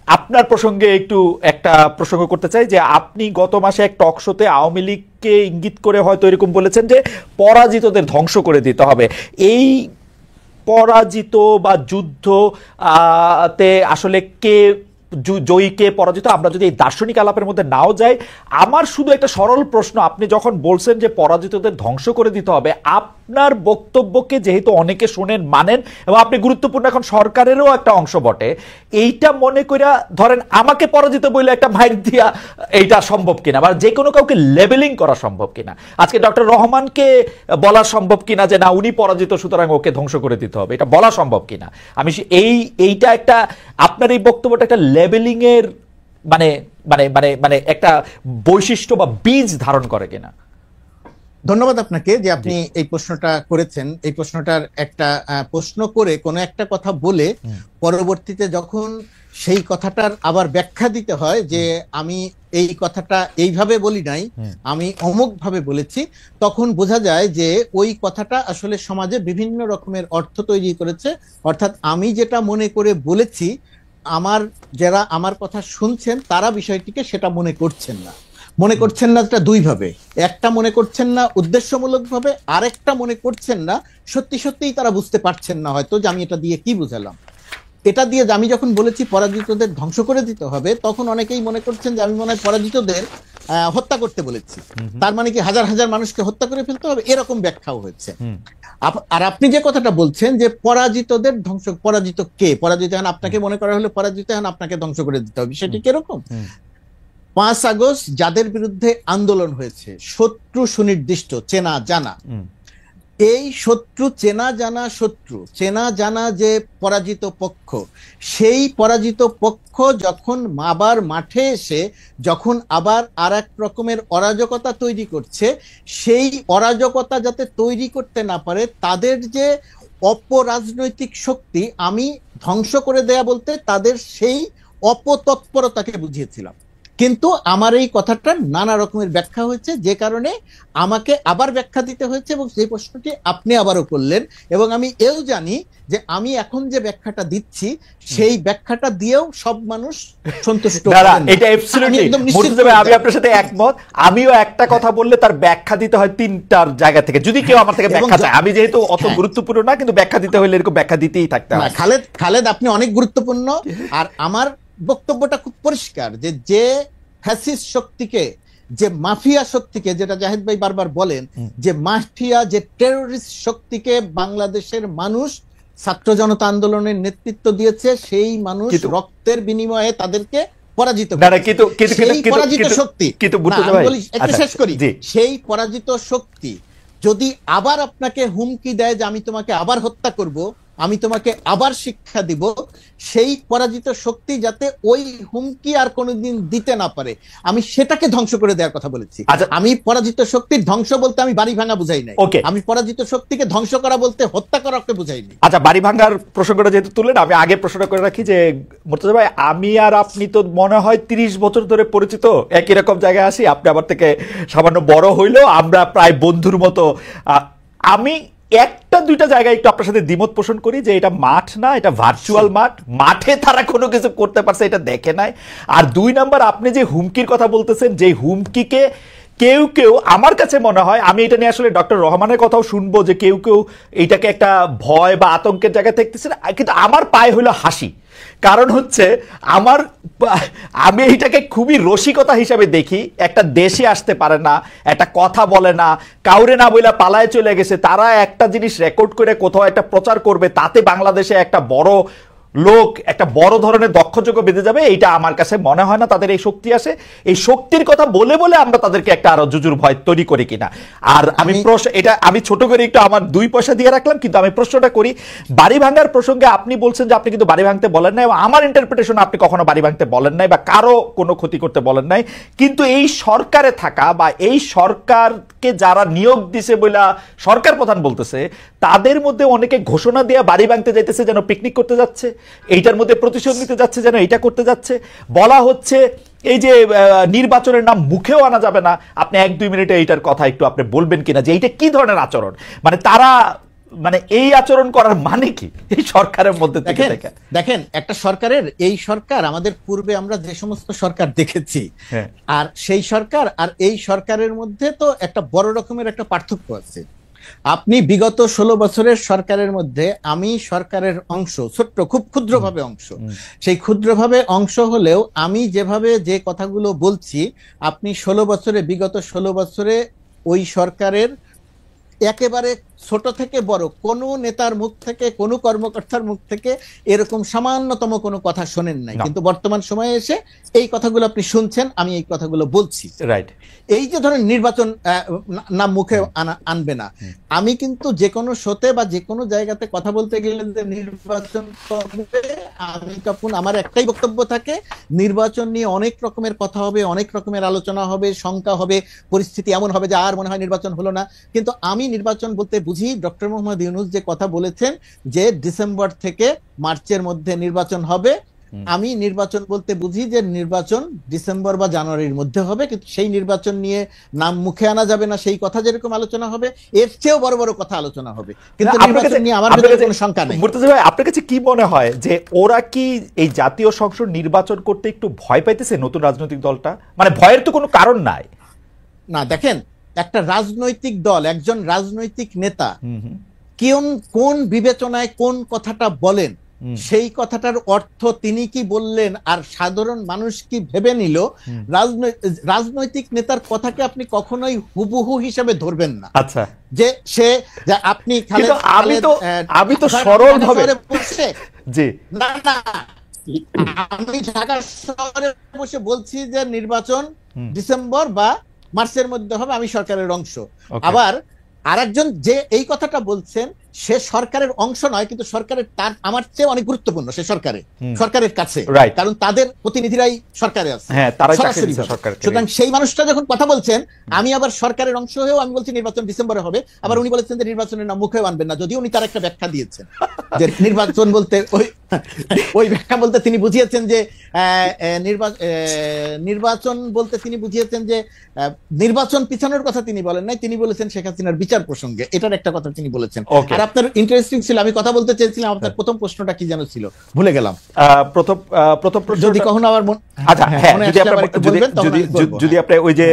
আপনার প্রসঙ্গে একটু একটা প্রসঙ্গ করতে চাই, যে আপনি গত মাসে এক টক শোতে আওয়ামী লীগকে ইঙ্গিত করে হয়তো এরকম বলেছেন যে পরাজিতদের ধ্বংস করে দিতে হবে। এই পরাজিত বা যুদ্ধ তে আসলে কে জয়ী কে পরাজিত, আমরা যদি এই দার্শনিক আলাপের মধ্যে নাও যাই, আমার শুধু একটা সরল প্রশ্ন, আপনি যখন বলছেন যে পরাজিতদের ধ্বংস করে দিতে হবে, আপনার বক্তব্যকে যেহেতু অনেকে শোনেন, মানেন, এবং আপনি গুরুত্বপূর্ণ এখন সরকারেরও একটা অংশ বটে, এইটা মনে কইরা ধরেন আমাকে পরাজিত বলে একটা মাইর দিয়া এইটা সম্ভব কিনা, বা যে কোনো কাউকে লেবেলিং করা সম্ভব কিনা, আজকে ডক্টর রহমানকে বলা সম্ভব কিনা যে না উনি পরাজিত সুতরাং ওকে ধ্বংস করে দিতে হবে, এটা বলা সম্ভব কিনা। আমি এইটা একটা আপনার এই বক্তব্যটা একটা লেবেলিং এর মানে মানে মানে মানে একটা বৈশিষ্ট্য বা বীজ ধারণ করে কিনা। ধন্যবাদ আপনাকে যে আপনি এই প্রশ্নটা করেছেন। এই প্রশ্নটার একটা প্রশ্ন করে কোনো একটা কথা বলে পরবর্তীতে যখন সেই কথাটার আবার ব্যাখ্যা দিতে হয় যে আমি এই কথাটা এইভাবে বলি নাই, আমি অমুক ভাবে বলেছি, তখন বোঝা যায় যে ওই কথাটা আসলে সমাজে বিভিন্ন রকমের অর্থ তৈরি করেছে। অর্থাৎ আমি যেটা মনে করে বলেছি, যারা আমার কথা শুনছেন তারা বিষয়টিকে সেটা মনে করছেন না। মনে করছেন না যেটা দুই ভাবে, একটা মনে করছেন না উদ্দেশ্যমূলক ভাবে, আরেকটা মনে করছেন না সত্যি সত্যিই তারা বুঝতে পারছেন না হয়তো যে আমি এটা দিয়ে কি বুঝালাম। এটা দিয়ে আমি যখন বলেছি পরাজিতদের ধ্বংস করে দিতে হবে, তখন অনেকেই মনে করছেন যে আমি মনে হয় পরাজিতদের হত্যা করতে বলেছি, তার মানে কি হাজার হাজার মানুষকে হত্যা করে ফেলতে হবে, এরকম ব্যাখ্যাও হয়েছে। আর আপনি যে কথাটা বলছেন যে পরাজিতদের ধ্বংস, পরাজিত কে? পরাজিত হন আপনাকে মনে করা হলে পরাজিত হন আপনাকে ধ্বংস করে দিতে হবে, সেটি কিরকম? 5 আগস্ট যাদের বিরুদ্ধে আন্দোলন হয়েছে, শত্রু সুনির্দিষ্ট, চেনা জানা, এই শত্রু চেনা জানা যে পরাজিত পক্ষ, সেই পরাজিত পক্ষ যখন আবার মাঠে এসে যখন আবার আর এক রকমের অরাজকতা তৈরি করছে, সেই অরাজকতা যাতে তৈরি করতে না পারে তাদের যে অপরাজনৈতিক শক্তি, আমি ধ্বংস করে দেয়া বলতে তাদের সেই অপতৎপরতাকে বুঝিয়েছিলাম। কিন্তু আমার এই কথাটা নানা রকমের ব্যাখ্যা হয়েছে, যে কারণে আমাকে আবার ব্যাখ্যা দিতে হয়েছে, এবং সেই প্রশ্নটি আপনি আবারও করলেন। এবং আমি এও জানি যে আমি এখন যে ব্যাখ্যাটা দিচ্ছি সেই ব্যাখ্যাটা দিয়েও সব মানুষ সন্তুষ্ট হবেন না। এটা অ্যাবসলিউটলি মুর্তজা ভাই, আমি আপনার সাথে একমত। আমিও একটা কথা বললে তার ব্যাখ্যা দিতে হয় তিনটার জায়গা থেকে, যদি কেউ আমার থেকে ব্যাখ্যা চায়। আমি যেহেতু অত গুরুত্বপূর্ণ না, কিন্তু ব্যাখ্যা দিতে হলে এরকম ব্যাখ্যা দিতেই থাকতে হয়। খালেদ, আপনি অনেক গুরুত্বপূর্ণ। আর আমার বক্তব্যটা খুব পরিষ্কার, যে ফ্যাসিস্ট শক্তিকে, যে মাফিয়া শক্তিকে, যেটা জাহিদ ভাই বারবার বলেন, যে মাফিয়া, যে টেরোরিস্ট শক্তিকে বাংলাদেশের মানুষ ছাত্র জনতা আন্দোলনের নেতৃত্ব দিয়েছে, সেই মানুষ রক্তের বিনিময়ে তাদেরকে পরাজিত পরাজিত শক্তি, একটু শেষ করি, সেই পরাজিত শক্তি যদি আবার আপনাকে হুমকি দেয় যে আমি তোমাকে আবার হত্যা করব, আমি তোমাকে আবার শিক্ষা দিব, সেই পরাজিত শক্তি যাতে ওই হুমকি আর কোনোদিন দিতে না পারে, আমি সেটাকে ধ্বংস করে দেওয়ার কথা বলেছি। আমি পরাজিত শক্তির ধ্বংস বলতে আমি বাড়ি ভাঙা বুঝাই নাই। আমি পরাজিত শক্তিকে ধ্বংস করা বলতে হত্যা করাকে বুঝাইনি। আচ্ছা, বাড়ি ভাঙার প্রসঙ্গটা যেহেতু তুললেন, আমি আগে প্রশ্নটা করে রাখি যে মুর্তজা ভাই, আমি আর আপনি তো মনে হয় 30 বছর ধরে পরিচিত, একই রকম জায়গায় আসি। আপনি আমার থেকে সামান্য বড় হইলেও আমরা প্রায় বন্ধুর মতো। আমি একটা দুইটা জায়গায় একটু আপনার সাথে দ্বিমত পোষণ করি যে এটা মাঠ না, এটা ভার্চুয়াল মাঠ। মাঠে তারা কোনো কিছু করতে পারছে এটা দেখে নাই। আর 2 নাম্বার, আপনি যে হুমকির কথা বলতেছেন, যে হুমকিকে কেউ কেউ, আমার কাছে মনে হয়, আমি এটা নিয়ে আসলে ডক্টর রহমানের কথাও শুনবো, যে কেউ কেউ এইটাকে একটা ভয় বা আতঙ্কের জায়গায় দেখতেছেন, কিন্তু আমার পায়ে হইলো হাসি। কারণ হচ্ছে আমি এইটাকে খুবই রসিকতা হিসাবে দেখি। একটা দেশে আসতে পারে না, একটা কথা বলে না, কাউরে না বইলা পালায় চলে গেছে, তারা একটা জিনিস রেকর্ড করে কোথাও একটা প্রচার করবে, তাতে বাংলাদেশে একটা বড় লোক, একটা বড় ধরনের দক্ষযোগ্য বেঁধে যাবে। এইটা আমার কাছে মনে হয় না তাদের এই শক্তি আসে। এই শক্তির কথা বলে বলে আমরা তাদেরকে একটা আরো জুজুর ভয় তৈরি করি কিনা। আর আমি এটা আমি ছোট করে একটু আমার 2 পয়সা দিয়ে রাখলাম, কিন্তু আমি প্রশ্নটা করি, বাড়ি ভাঙার প্রসঙ্গে আপনি বলছেন যে আপনি কিন্তু বাড়ি ভাঙতে বলেন নাই, এবং আমার ইন্টারপ্রিটেশন আপনি কখনো বাড়ি ভাঙতে বলেন নাই বা কারো কোনো ক্ষতি করতে বলেন নাই। কিন্তু এই সরকারে থাকা বা এই সরকারকে যারা নিয়োগ দিছে বলে সরকার প্রধান বলতেছে, তাদের মধ্যে অনেকে ঘোষণা দিয়ে বাড়ি ভাঙতে যাইতেছে যেন পিকনিক করতে যাচ্ছে, এইটার মধ্যে প্রতিশোধ নিতে যাচ্ছে যেন এটা করতে যাচ্ছে। বলা হচ্ছে এই যে নির্বাচনের নাম মুখেও আনা যাবে না। আপনি 1-2 মিনিটে এইটার কথা একটু আপনি বলবেন কিনা, যে এইটা কি ধরনের আচরণ, মানে তারা, মানে এই আচরণ করার মানে কি এই সরকারের মধ্যে থেকে? দেখেন, একটা সরকারের, এই সরকার আমাদের পূর্বে আমরা যে সমস্ত সরকার দেখেছি, আর সেই সরকার আর এই সরকারের মধ্যে তো একটা বড় রকমের একটা পার্থক্য আছে। আপনি বিগত 16 বছরের সরকারের মধ্যে, আমি সরকারের অংশ, ছোট্ট খুব ক্ষুদ্রভাবে অংশ, সেই ক্ষুদ্রভাবে অংশ হলেও আমি যেভাবে যে কথাগুলো বলছি, আপনি বিগত 16 বছরে ওই সরকারের একেবারে ছোট থেকে বড় কোনো নেতার মুখ থেকে, কোনো কর্মকর্তার মুখ থেকে এরকম সামান্যতম কোনো কথা শোনেন নাই। কিন্তু বর্তমান সময়ে এসে এই কথাগুলো আপনি শুনছেন, আমি এই কথাগুলো বলছি। রাইট। এই যে ধরেন নির্বাচন নাম মুখে আনবে না, আমি কিন্তু যে কোনো শোতে বা যে কোনো জায়গাতে কথা বলতে গেলে যে নির্বাচন হবে, আমি তখন আমার একটাই বক্তব্য থাকে, নির্বাচন নিয়ে অনেক রকমের কথা হবে, অনেক রকমের আলোচনা হবে, শঙ্কা হবে, পরিস্থিতি এমন হবে যে আর মনে হয় নির্বাচন হলো না। কিন্তু আমি নির্বাচন বলতে বুঝি, ডক্টর মোহাম্মদ ইউনূস যে কথা বলেছেন যে ডিসেম্বর থেকে মার্চের মধ্যে নির্বাচন হবে, আমি নির্বাচন বলতে বুঝি যে নির্বাচন ডিসেম্বর বা জানুয়ারির মধ্যে হবে। কিন্তু সেই নির্বাচন নিয়ে নাম মুখে আনা যাবে না, সেই কথা যেরকম আলোচনা হবে, এর চেয়েও বড় বড় কথা আলোচনা হবে। কিন্তু নির্বাচন নিয়ে আমার কোনো শঙ্কা নেই। মুর্তজা ভাই, আপনার কাছে কি মনে হয় যে ওরা কি এই জাতীয় সংসদ নির্বাচন করতে একটু ভয় পাইতেছে নতুন রাজনৈতিক দলটা? মানে ভয়ের তো কোনো কারণ নাই। না, দেখেন, একটা রাজনৈতিক দল, একজন রাজনৈতিক নেতা কোন বিবেচনায় কোন কথাটা বলেন, সেই কথাটার অর্থ তিনি কি বললেন আর সাধারণ মানুষ কি ভেবে নিল, রাজনৈতিক নেতার কথাকে আপনি কখনোই হুবহু হিসেবে ধরবেন না। আচ্ছা, যে সে আপনি আমি তো সরল ভাবে জি না না আমি ঢাকা শহরে বসে বলছি যে নির্বাচন ডিসেম্বর বা মার্চের মধ্যে হবে, আমি সরকারের অংশ। আবার আরেকজন যে এই কথাটা বলছেন, সে সরকারের অংশ নয়, কিন্তু সরকারের তার আমার চেয়ে অনেক গুরুত্বপূর্ণ, সে সরকারের কাছে, কারণ তাদের প্রতিনিধিরাই সরকারে আছে। সুতরাং সেই মানুষটা যখন কথা বলছেন, আমি আবার সরকারের অংশ হয়েও আমি বলছি নির্বাচন ডিসেম্বরে হবে, আবার উনি বলেছেন যে নির্বাচনের নাম মুখেও আনবেন না, যদিও উনি তার একটা ব্যাখ্যা দিয়েছেন যে নির্বাচন বলতে ওই ব্যাখ্যা বলতে তিনি বুঝিয়েছেন যে নির্বাচন বলতে তিনি বুঝিয়েছেন যে নির্বাচন পিছানোর কথা তিনি বলেন নাই, তিনি বলেছেন শেখ হাসিনার বিচার প্রসঙ্গে, এটার একটা কথা তিনি বলেছেন। আর আপনার ইন্টারেস্টিং ছিল, আমি কথা বলতে চেয়েছিলাম আপনার প্রথম প্রশ্নটা কি যেন ছিল, ভুলে গেলাম। প্রথম প্রশ্ন যদি কখনো আবার আচ্ছা হ্যাঁ, যদি আপনি ওই যে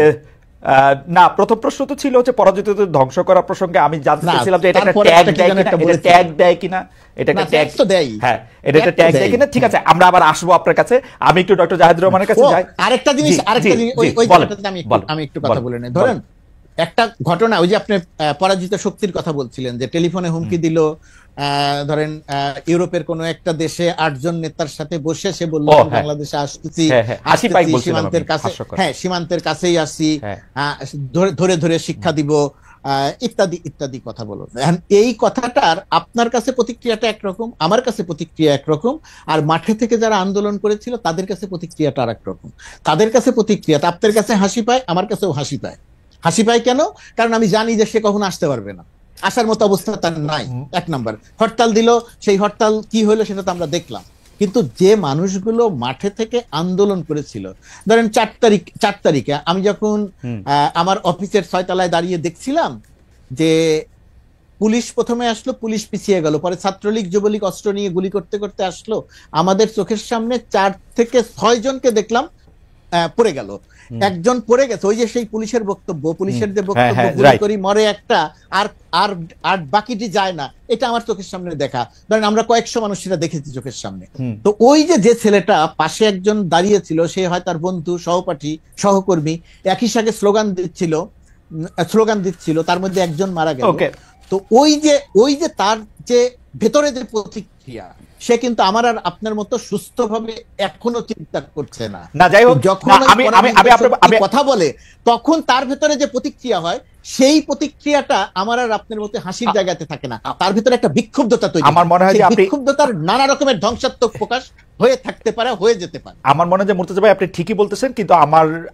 না, প্রথম প্রশ্ন তো ছিল হচ্ছে পরাজিতদের ধ্বংস করা প্রসঙ্গে। আমি জানতে চাইছিলাম যে এটা একটা ট্যাগ দেয় কিনা, এটা ট্যাগ দেয় কিনা, এটা একটা ট্যাগ তো দেয়। হ্যাঁ, এটা একটা ট্যাগ দেয় কিনা। ঠিক আছে, আমরা আবার আসবো আপনার কাছে। আমি একটু ডক্টর জাহিদুর রহমানের কাছে যাই। আরেকটা জিনিস ওই জায়গাটাতে আমি একটু কথা বলে নেই। ধরেন একটা ঘটনা, ওই যে আপনি পরাজিত শক্তির কথা বলছিলেন, যে টেলিফোনে হুমকি দিল, ধরেন ইউরোপের কোন একটা দেশে 8 জন নেতার সাথে বসে সে বলল বাংলাদেশে আসতেছি, সীমান্তের কাছে, হ্যাঁ সীমান্তের কাছেই আসছি, ধরে ধরে শিক্ষা দিব, ইত্যাদি ইত্যাদি কথা বলো। এই কথাটার আপনার কাছে প্রতিক্রিয়াটা একরকম, আমার কাছে প্রতিক্রিয়া একরকম, আর মাঠে থেকে যারা আন্দোলন করেছিল তাদের কাছে প্রতিক্রিয়াটা আর একরকম। তাদের কাছে প্রতিক্রিয়াটা, আপনার কাছে হাসি পায়, আমার কাছেও হাসি পায়। হাসি পায় কেন? কারণ আমি জানি যে সে কখনো আসতে পারবে না, আসার মতো অবস্থা তার নাই। এক নাম্বার, হরতাল দিল, সেই হরতাল কি হলো সেটা তো আমরা দেখলাম। কিন্তু যে মানুষগুলো মাঠে থেকে আন্দোলন করেছিল, ধরেন 4 তারিখে আমি যখন আমার অফিসের 6 তলায় দাঁড়িয়ে দেখছিলাম যে পুলিশ প্রথমে আসলো, পুলিশ পিছিয়ে গেল, পরে ছাত্রলীগ যুবলীগ অস্ত্র নিয়ে গুলি করতে করতে আসলো, আমাদের চোখের সামনে 4 থেকে 6 জনকে দেখলাম পড়ে গেল। একজন পড়ে গেছে, ওই যে সেই পুলিশের বক্তব্য, পুলিশের যে বক্তব্য, গুলি করি মরে একটা, আর আর আর বাকিটি যায় না, এটা আমার চোখের সামনে দেখা। ধরেন আমরা কয়েকশো মানুষ সেটা দেখেছি চোখের সামনে। তো ওই যে ছেলেটা পাশে একজন দাঁড়িয়ে ছিল, সে হয় তার বন্ধু, সহপাঠী, সহকর্মী, একই সাথে স্লোগান দিচ্ছিল, তার মধ্যে একজন মারা গেল। তো ওই যে তার যে ভেতরে যে প্রতিক্রিয়া, সে কিন্তু আমার আর আপনার মতো সুস্থভাবে এখনো চিন্তা করছে না। যাই হোক, যখন কথা বলে তখন তার ভেতরে যে প্রতিক্রিয়া হয়, সেই প্রতিক্রিয়াটা আমার আর আপনার মতো হাসির জায়গাতে থাকে না, তার ভিতরে একটা বিক্ষুব্ধতা তৈরি। আমার মনে হয় বিক্ষুব্ধতার নানা রকমের ধ্বংসাত্মক প্রকাশ হয়ে থাকতে পারে, হয়ে যেতে পারে। আমার মনে হয় যে মুর্তজা ভাই আপনি ঠিকই বলতেছেন, কিন্তু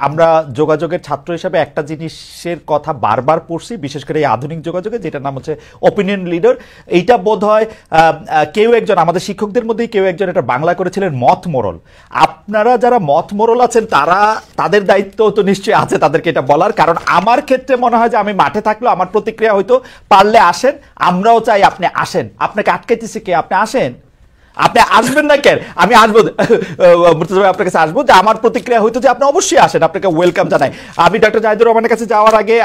আমরা যোগাযোগের ছাত্র হিসেবে একটা জিনিসের কথা বারবার পড়ছি, বিশেষ করে এই আধুনিক যোগাযোগে, যেটার নাম হচ্ছে অপিনিয়ন লিডার। এইটা বোধ হয় কেউ একজন, আমাদের শিক্ষকদের মধ্যেই কেউ একজন এটা বাংলা করেছিলেন মত মোরল। আপনারা যারা মত মোরল আছেন, তাদের দায়িত্ব তো নিশ্চয়ই আছে তাদেরকে এটা বলার। কারণ আমার ক্ষেত্রে মনে হয় যে আমি মাঠে থাকলেও আমার প্রতিক্রিয়া হয়তো, পারলে আসেন, আমরাও চাই আপনি আসেন, আপনাকে আটকাইতেছি কে, আপনি আসেন, আপনি আসবেন না কেন? আমি আসবো, মুর্তজা ভাই আপনার কাছে আসবো, যে আমার প্রতিক্রিয়া হইতো যে আপনি অবশ্যই আসেন, আপনাকে ওয়েলকাম জানাই। আমি ডক্টর জাহিদুর রহমানের কাছে যাওয়ার আগে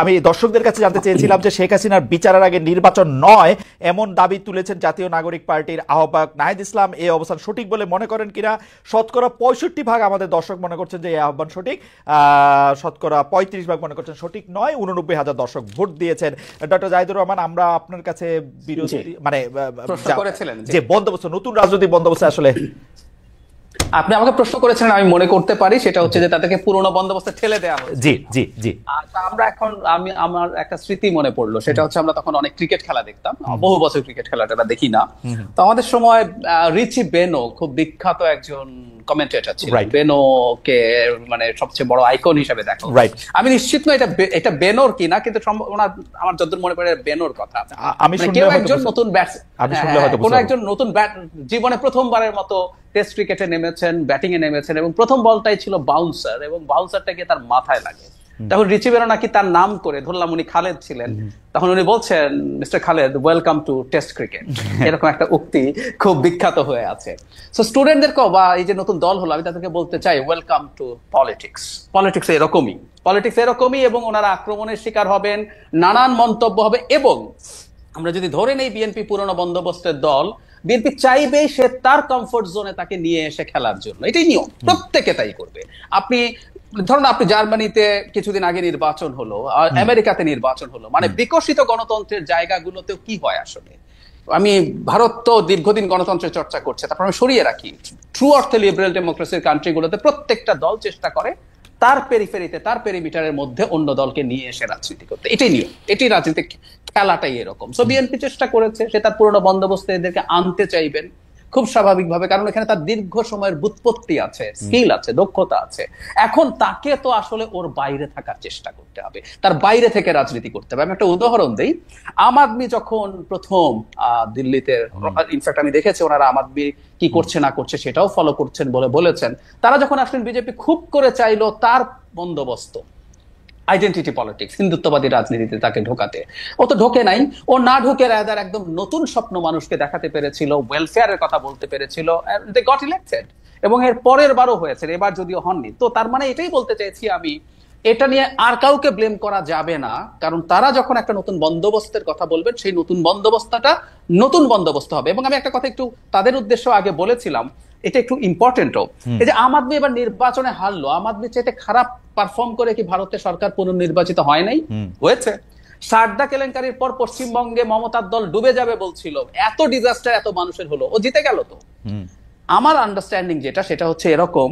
আমি দর্শকদের কাছে জানতে চেয়েছিলাম যে শেখ হাসিনার বিচারের আগে নির্বাচন নয় এমন দাবি তুলেছেন জাতীয় নাগরিক পার্টির আহ্বায়ক নাহিদ ইসলাম। এই অবস্থান সঠিক বলে মনে করেন কিনা? শতকরা 65% আমাদের দর্শক মনে করছেন যে এই আহ্বান সঠিক, শতকরা 35% মনে করছেন সঠিক নয়। 89,000 দর্শক ভোট দিয়েছেন। ডক্টর জাহিদুর রহমান, আমরা আপনার কাছে বিরোধী মানে যে বন্দোবস্ত, নতুন রাজনৈতিক বন্দোবস্ত, আসলে আপনি আমাকে প্রশ্ন করেছিলেন, আমি মনে করতে পারি সেটা হচ্ছে যে তাদেরকে পুরনো বন্দোবস্তে ঠেলে দেওয়া হয়েছে। জি জি জি। আমরা এখন, আমার একটা স্মৃতি মনে পড়লো, সেটা হচ্ছে আমরা তখন অনেক ক্রিকেট খেলা দেখতাম, বহু বছর ক্রিকেট খেলাটা দেখি না। তো আমাদের সময় রিচি বেনো খুব বিখ্যাত একজন কমেন্টেটর ছিল, বেনোকে মানে সবচেয়ে বড় আইকন হিসেবে দেখা। আমি নিশ্চিত না এটা বেনোর কিনা, কিন্তু আমার যতদূর মনে পড়ে বেনোর কথা। কেউ একজন নতুন কোন একজন নতুন জীবনে প্রথমবারের মতো টেস্ট ক্রিকেটে নেমেছেন, ব্যাটিং এ নেমেছেন, এবং প্রথম বলটাই ছিল বাউন্সার, এবং বাউন্সারটা গিয়ে তার মাথায় লাগে। তখন রিচি বেনো নাকি তার নাম করে, ধরলাম উনি খালেদ ছিলেন, তখন উনি বলছেন, mister Khaled, welcome to test cricket, এরকম একটা উক্তি খুব বিখ্যাত হয়ে আছে। সো স্টুডেন্টদেরকেও, বা এই যে নতুন দল হলো, আমি তাদেরকে বলতে চাই, ওয়েলকাম টু পলিটিক্স। পলিটিক্স এরকমই, এবং ওনারা আক্রমণের শিকার হবেন, নানান মন্তব্য হবে। এবং আমরা যদি ধরে নেই বিএনপি পুরনো বন্দোবস্তের দল, বিএনপি চাইবে সে তার কমফোর্ট জোনে তাকে নিয়ে এসে খেলার জন্য, এটাই নিয়ম, প্রত্যেকে তাই করবে। আপনি ধরুন, আপনি জার্মানিতে কিছুদিন আগে নির্বাচন হলো, আমেরিকাতে নির্বাচন হলো, মানে বিকশিত গণতন্ত্রের জায়গাগুলোতেও কি হয় আসলে। আমি ভারত তো দীর্ঘদিন গণতন্ত্রের চর্চা করছে, তারপর আমি সরিয়ে রাখি, ট্রু অর্থে লিবারেল ডেমোক্রেসির কান্ট্রিগুলোতে প্রত্যেকটা দল চেষ্টা করে তার পেরিফেরিতে, তার পেরিমিটারের মধ্যে অন্য দলকে নিয়ে এসে রাজনীতি করতে। এটাই নিয়ম, এটি রাজনীতিক খেলাটাই এরকম। সো বিএনপি চেষ্টা করেছে, সে তার পুরনো বন্দোবস্তে এদেরকে আনতে চাইবেন, খুব স্বাভাবিকভাবে, কারণ এখানে তার দীর্ঘ সময়ের ব্যুৎপত্তি আছে, স্কিল আছে, দক্ষতা আছে। এখন তাকে তো আসলে ওর বাইরে থাকার চেষ্টা করতে হবে, তার বাইরে থেকে রাজনীতি করতে হবে। আমি একটা উদাহরণ দিই। আম আদমি যখন প্রথম দিল্লিতে, ইনফ্যাক্ট আমি দেখেছি ওনারা আম আদমি কি করছে না করছে সেটাও ফলো করছেন বলে বলেছেন। তারা যখন আসলেন বিজেপি খুব করে চাইলো তার বন্দোবস্ত আইডেন্টিটি পলিটিক্স, হিন্দুত্ববাদী রাজনীতিতে তাকে ঢোকাতে। ও তো ঢোকে নাই, ও না ঢোকে রাদার একদম নতুন স্বপ্ন মানুষকে দেখাতে পেরেছিল, ওয়েলফেয়ারের কথা বলতে পেরেছিল, দে গট ইলেক্টেড। এবং এর পরের বারও হয়েছে, এবার যদিও হননি। তো তার মানে এটাই বলতে চাইছি আমি, এটা নিয়ে আর কাউকে ব্লেম করা যাবে না, কারণ তারা যখন একটা নতুন বন্দোবস্তের কথা বলবেন সেই নতুন বন্দোবস্তটা নতুন বন্দোবস্ত হবে। এবং আমি একটা কথা একটু তাদের উদ্দেশ্য আগে বলেছিলাম, এটা একটু ইম্পর্টেন্টও। এই যে আম আদমি এবার নির্বাচনে হারলো, আম আদমির চাইতে খারাপ পারফর্ম করে কি ভারতের সরকার পুনর্নির্বাচিত হয় নাই? হয়েছে। সারদা কেলেঙ্কারির পর পশ্চিমবঙ্গে মমতার দল ডুবে যাবে বলছিল, এত ডিজাস্টার এত মানুষের হলো, ও জিতে গেল। তো আমার আন্ডারস্ট্যান্ডিং যেটা, সেটা হচ্ছে এরকম,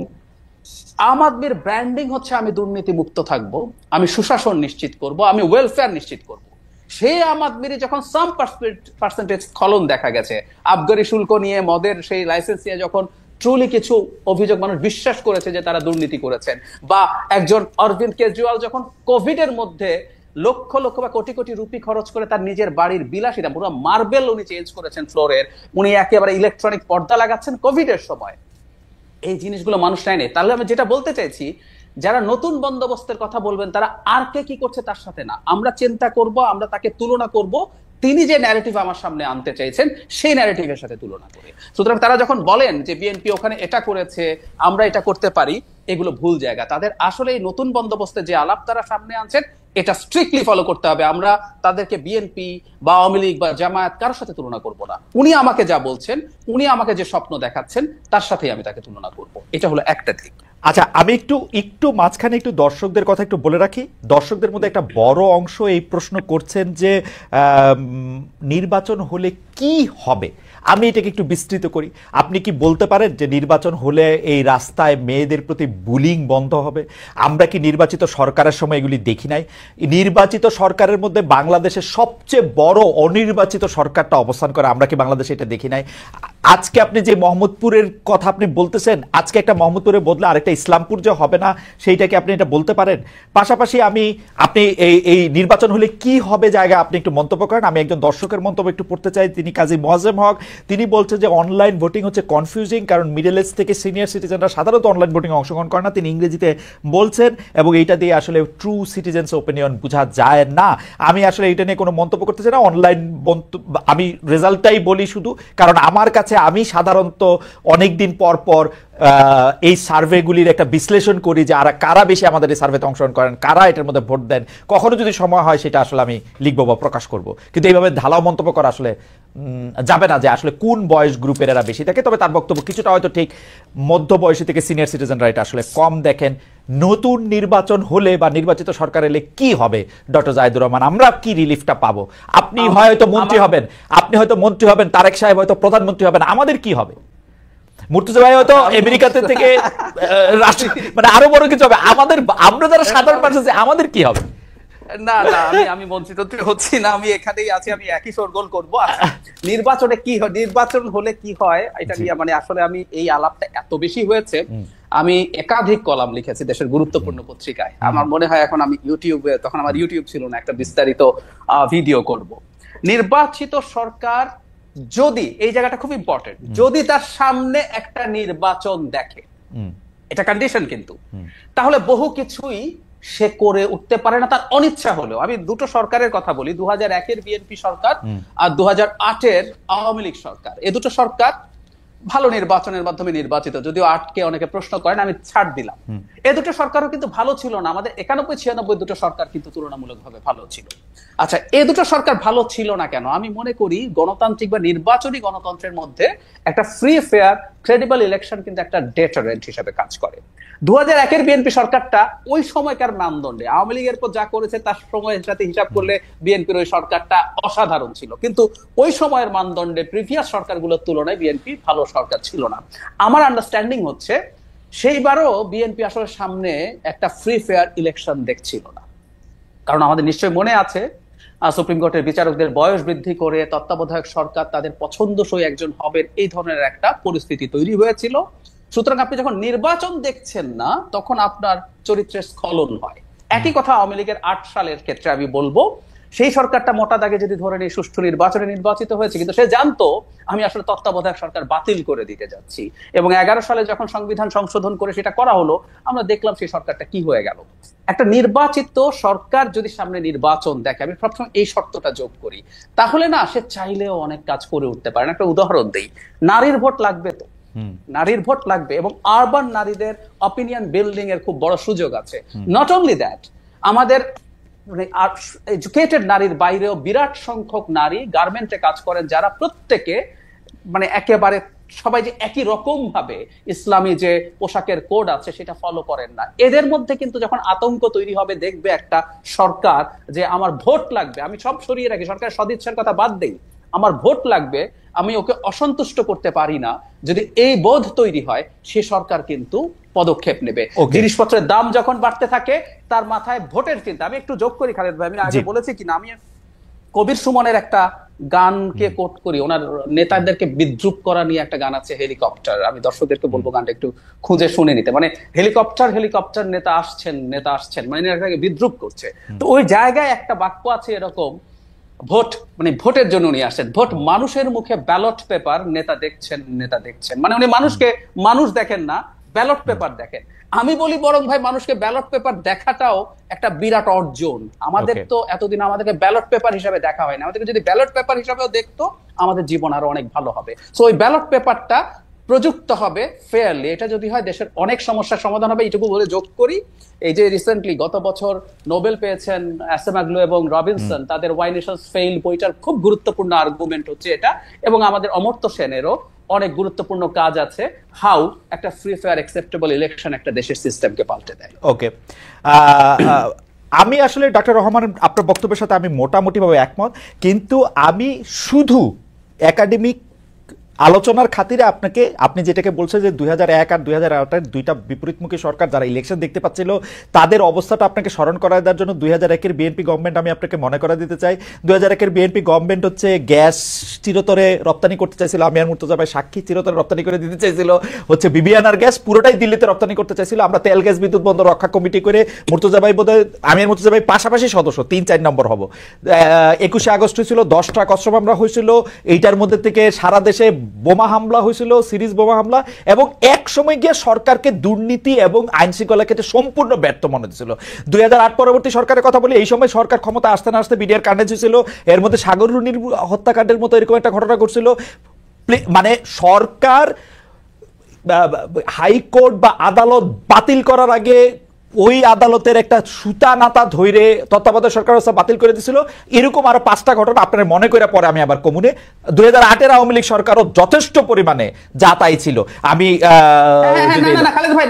আম আদমির ব্র্যান্ডিং হচ্ছে আমি দুর্নীতি মুক্ত থাকবো, আমি সুশাসন নিশ্চিত করব, আমি ওয়েলফেয়ার নিশ্চিত করব। সেই আম আদমির যখন সাম পার্সেন্টেজ স্খলন দেখা গেছে, আবগারি শুল্ক নিয়ে, মদের সেই লাইসেন্স নিয়ে যখন ট্রুলি কিছু অভিযোগ মানুষ বিশ্বাস করেছে যে তারা দুর্নীতি করেছেন, বা একজন অরবিন্দ কেজরিওয়াল যখন কোভিড এর মধ্যে লক্ষ লক্ষ বা কোটি কোটি রুপি খরচ করে তার নিজের বাড়ির বিলাসিতা, পুরো মার্বেল উনি চেঞ্জ করেছেন ফ্লোরের, উনি একেবারে ইলেকট্রনিক পর্দা লাগাচ্ছেন কোভিড এর সময়, এই জিনিসগুলো মানুষ নেয় নেই। তাহলে আমি যেটা বলতে চাইছি, যারা নতুন বন্দোবস্তের কথা বলবেন তারা আর কে কি করছে তার সাথে না, আমরা চিন্তা করব, আমরা তাকে তুলনা করব তিনি যে ন্যারেটিভ আমার সামনে আনতে চাইছেন সেই ন্যারেটিভের সাথে তুলনা করে। সুতরাং তারা যখন বলেন যে বিএনপি ওখানে এটা করেছে, আমরা এটা করতে পারি, এগুলো ভুল জায়গা। তাদের আসলে এই নতুন বন্দোবস্তে যে আলাপ তারা সামনে আনছেন এটা স্ট্রিক্টলি ফলো করতে হবে। আমরা তাদেরকে বিএনপি বা আওয়ামী লীগ বা জামায়াত কারোর সাথে তুলনা করব না। উনি আমাকে যা বলছেন, উনি আমাকে যে স্বপ্ন দেখাচ্ছেন, তার সাথেই আমি তাকে তুলনা করব। এটা হলো একটা দিক। আচ্ছা, আমি একটু মাঝখানে একটু দর্শকদের কথা একটু বলে রাখি। দর্শকদের মধ্যে একটা বড় অংশ এই প্রশ্ন করছেন যে নির্বাচন হলে কি হবে। আমি এটাকে একটু বিস্তৃত করি। আপনি কি বলতে পারেন যে নির্বাচন হলে এই রাস্তায় মেয়েদের প্রতি বুলিং বন্ধ হবে? আমরা কি নির্বাচিত সরকারের সময় এগুলি দেখি নাই? নির্বাচিত সরকারের মধ্যে বাংলাদেশের সবচেয়ে বড় অনির্বাচিত সরকারটা অবস্থান করে, আমরা কি বাংলাদেশে এটা দেখি নাই? আজকে আপনি যে মোহাম্মদপুরের কথা আপনি বলতেছেন, আজকে একটা মোহাম্মদপুরের বদলে আরেকটা ইসলামপুর যে হবে না, সেইটাকে আপনি এটা বলতে পারেন? পাশাপাশি আপনি এই নির্বাচন হলে কি হবে জায়গায় আপনি একটু মন্তব্য করেন। আমি একজন দর্শকের মন্তব্য একটু পড়তে চাই, তিনি কাজী মোয়াজ্জেম হক। তিনি বলছেন যে অনলাইন ভোটিং হচ্ছে কনফিউজিং, কারণ মিডল এজ থেকে সিনিয়র সিটিজেনরা সাধারণত অনলাইন ভোটিং অংশগ্রহণ করে না। তিনি ইংরেজিতে বলছেন এবং এইটা দিয়ে আসলে ট্রু সিটিজেন্স ওপিনিয়ন বোঝা যায় না। আমি আসলে এটা নিয়ে কোনো মন্তব্য করতে চাই না। অনলাইন আমি রেজাল্টটাই বলি শুধু, কারণ আমার কাছে আমি সাধারণত অনেকদিন পর পর এই সার্ভেগুলির একটা বিশ্লেষণ করি যে কারা বেশি আমাদের এই সার্ভেতে অংশগ্রহণ করেন, কারা এটার মধ্যে ভোট দেন। কখনো যদি সময় হয় সেটা আসলে আমি লিখবো বা প্রকাশ করব, কিন্তু এইভাবে ঢালাও মন্তব্য করা আসলে যাবে না যে আসলে কোন বয়স গ্রুপের এরা বেশি থাকে। তবে তার বক্তব্য কিছুটা হয়তো ঠিক, মধ্য বয়সী থেকে সিনিয়র সিটিজেনরা এটা আসলে কম দেখেন। নতুন নির্বাচন হলে বা নির্বাচিত সরকার এলে কি হবে ডক্টর জাহিদুর রহমান? আমরা কি রিলিফটা পাবো? আপনি হয়তো মন্ত্রী হবেন, তারেক সাহেব হয়তো প্রধানমন্ত্রী হবেন, আমাদের কি হবে? মুর্তজা ভাই হয়তো আমেরিকাতে থেকে মানে আরো বড় কিছু হবে, আমরা যারা সাধারণ মানুষ আছি আমাদের কি হবে? না না, আমি বঞ্চিত হচ্ছি না, আমি এখানেই আছি, আমি একই শোরগোল করবো। নির্বাচনে কি হয়, নির্বাচন হলে কি হয়, এটা নিয়ে মানে আসলে আমি এই আলাপটা এত বেশি হয়েছে, আমি একাধিক কলাম লিখেছি দেশের গুরুত্বপূর্ণ পত্রিকায়। আমার মনে হয় এখন আমি ইউটিউবে, তখন আমার ইউটিউব ছিল না, একটা বিস্তারিত ভিডিও করব। নির্বাচিত সরকার যদি, এই জায়গাটা খুব ইম্পর্টেন্ট, যদি তার সামনে একটা নির্বাচন দেখে, এটা কন্ডিশন কিন্তু, তাহলে বহু কিছুই সে করে উঠতে পারে না তার অনিচ্ছা হলেও। আমি দুটো সরকারের কথা বলি, 2001-এর বিএনপি সরকার আর 2008-এর আওয়ামী লীগ সরকার। এই দুটো সরকার ভালো নির্বাচনের মাধ্যমে নির্বাচিত, যদিও 8কে অনেকে প্রশ্ন করেন, আমি ছাড় দিলাম। এই দুটো সরকারও কিন্তু ভালো ছিল না। আমাদের 91-96 দুটো সরকার কিন্তু তুলনামূলকভাবে ভালো ছিল। আচ্ছা, এই দুটো সরকার ভালো ছিল না কেন? আমি মনে করি গণতান্ত্রিক বা নির্বাচনী গণতন্ত্রের মধ্যে একটা ফ্রি ফেয়ার ক্রেডিবল ইলেকশন কিন্তু একটা ডেটারেন্ট হিসেবে কাজ করে। 2001-এর বিএনপি সরকারটা ওই সময়কার মানদণ্ডে আওয়ামী লীগের পর যা করেছে তার সময়ের সাথে হিসাব করলে বিএনপির ওই সরকারটা অসাধারণ ছিল, কিন্তু ওই সময়ের মানদণ্ডে প্রিভিয়াস সরকারগুলোর তুলনায় বিএনপি ভালো সরকার ছিল না। আমার আন্ডারস্ট্যান্ডিং হচ্ছে সেইবারও বিএনপি আসলে সামনে একটা ফ্রি ফেয়ার ইলেকশন দেখছিল না। কারণ আমাদের নিশ্চয়ই মনে আছে সুপ্রিম কোর্টের বিচারকদের বয়স বৃদ্ধি করে তত্ত্বাবধায়ক সরকার তাদের পছন্দসই একজন হবেন, এই ধরনের একটা পরিস্থিতি তৈরি হয়েছিল। সুতরাং আপনি যখন নির্বাচন দেখছেন না তখন আপনার চরিত্রের স্খলন হয়। একই কথা আওয়ামী লীগের 8 সালের ক্ষেত্রে আমি বলবো, সেই সরকারটা মোটা দাগে যদি ধরে নিয়ে সুষ্ঠু নির্বাচনে নির্বাচিত হয়েছে, কিন্তু সে জানতো আমি আসলে তত্ত্বাবধায়ক সরকার বাতিল করে দিতে যাচ্ছি, এবং 11 সালে যখন সংবিধান সংশোধন করে সেটা করা হলো, আমরা দেখলাম সেই সরকারটা কি হয়ে গেল। একটা নির্বাচিত সরকার যদি সামনে নির্বাচন দেখে, আমি সবসময় এই শর্তটা যোগ করি, তাহলে না সে চাইলেও অনেক কাজ করে উঠতে পারে না। একটা উদাহরণ দেই, নারীর ভোট লাগবে তো, নারীর ভোট লাগবে, এবং আরবান নারীদের অপিনিয়ন বিল্ডিং এর খুব বড় সুযোগ আছে। নট অনলি দ্যাট, আমাদের এডুকেটেড নারীর বাইরেও বিরাট সংখ্যক নারী গার্মেন্টে কাজ করেন, যারা প্রত্যেকে একেবারে সবাই যে একই রকম ভাবে ইসলামী যে পোশাকের কোড আছে সেটা ফলো করেন না। এদের মধ্যে কিন্তু যখন আতঙ্ক তৈরি হবে, দেখবে একটা সরকার যে আমার ভোট লাগবে, আমি সব সরিয়ে রাখি, সরকারের সদিচ্ছার কথা বাদ দেই, আমার ভোট লাগবে, আমি ওকে অসন্তুষ্ট করতে পারি না, যদি এই বোধ তৈরি হয়, সে সরকার কিন্তু পদক্ষেপ নেবে। জিনিসপত্রের দাম যখন বাড়তে থাকে, তার মাথায় ভোটের চিন্তা। আমি একটু যোগ করি খালেদ ভাই, আমি আগে বলেছি কিনা, আমি কবির সুমনের একটা গানকে কোট করি, ওনার নেতাদেরকে বিদ্রুপ করা নিয়ে একটা গান আছে, হেলিকপ্টার। আমি দর্শকদেরকে বলবো গানটা একটু খুঁজে শুনে নিতে। মানে হেলিকপ্টার হেলিকপ্টার নেতা আসছেন, মানে বিদ্রুপ করছে। তো ওই জায়গায় একটা বাক্য আছে এরকম, ভোট মানে ভোটের জন্য উনি আসছেন, ভোট মানুষের মুখে ব্যালট পেপার, নেতা দেখছেন, মানে উনি মানুষকে মানুষ দেখেন না, ব্যালট পেপার দেখেন। আমি বলি বরং ভাই, মানুষকে ব্যালট পেপার দেখাটাও একটা বিরাট অর্জন। আমাদের তো এতদিন আমাদেরকে ব্যালট পেপার হিসাবে দেখা হয় না, আমাদেরকে যদি ব্যালট পেপার হিসাবেও দেখতো, আমাদের জীবন আরো অনেক ভালো হবে। সো ওই ব্যালট পেপারটা প্রযুক্ত হবে ফেয়ারলি, এটা যদি হয় দেশের অনেক সমস্যার সমাধান হবে। এইটুকু বলে যোগ করি, এই যে রিসেন্টলি গত বছর নোবেল পেয়েছেন অ্যাসেমাগ্লু এবং রবিনসন, তাদের ওয়াই নেশনস ফেইল বইটার খুব গুরুত্বপূর্ণ আর্গুমেন্ট হচ্ছে এটা, এবং আমাদের অমর্ত্য সেনেরও অনেক গুরুত্বপূর্ণ কাজ আছে, হাউ একটা ফ্রি ফেয়ার অ্যাকসেপ্টেবল ইলেকশন একটা দেশের সিস্টেমকে পাল্টে দেয়। ওকে, আমি আসলে ডক্টর রহমান আপনার বক্তব্যের সাথে আমি মোটামুটি ভাবে একমত, কিন্তু আমি শুধু একাডেমিক আলোচনার খাতিরে আপনি যেটাকে বলছেন যে 2001 আর 2008 দুইটা বিপরীতমুখী সরকার যারা ইলেকশন দেখতে পাচ্ছিল, তাদের অবস্থাটা আপনাকে স্মরণ করায় দেওয়ার জন্য 2001-এর বিএনপি গভর্নমেন্ট আমি আপনাকে মনে করা দিতে চাই। 2001-এর বিএনপি গভর্নমেন্ট হচ্ছে গ্যাস চিরতরে রপ্তানি করতে চাইছিল, আমি আর মুর্তজা ভাই সাক্ষী, চিরতরে রপ্তানি করে দিতে চাইছিল হচ্ছে বিবিআনার গ্যাস, পুরোটাই দিল্লিতে রপ্তানি করতে চাইছিল। আমরা তেল গ্যাস বিদ্যুৎ বন্দর রক্ষা কমিটি করে, মুর্তজা ভাই বোধহয়, আমি আর মুর্তজা ভাই পাশাপাশি সদস্য, 3-4 নম্বর হব। 21শে আগস্ট হয়েছিল, 10টা কসম আমরা হয়েছিল, এইটার মধ্যে থেকে সারা দেশে বোমা হামলা হয়েছিল, সিরিজ বোমা হামলা, এবং এক সময় গিয়ে সরকারকে দুর্নীতি এবং আইন শৃঙ্খলা ক্ষেত্রে সম্পূর্ণ ব্যর্থ মনে হয়েছিল। 2008 পরবর্তী সরকারের কথা বলি, এই সময় সরকার ক্ষমতা আসতে না আসতে বিডিআর কাণ্ডে হয়েছিল, এর মধ্যে সাগর রুনির হত্যাকাণ্ডের মতো এরকম একটা ঘটনা ঘটছিল। মানে সরকার হাইকোর্ট বা আদালত বাতিল করার আগে ওই আদালতের একটা সুতা নাতা ধরে তত্ত্বাবধায়ক সরকার ব্যবস্থা বাতিল করে দিয়েছিল। এরকম আরো 5টা ঘটনা আপনারা মনে করে পরে আমি আবার কমুনে 2008-এর আওয়ামী লীগ সরকারও যথেষ্ট পরিমাণে যা তাই ছিল। আমি খালেদ ভাই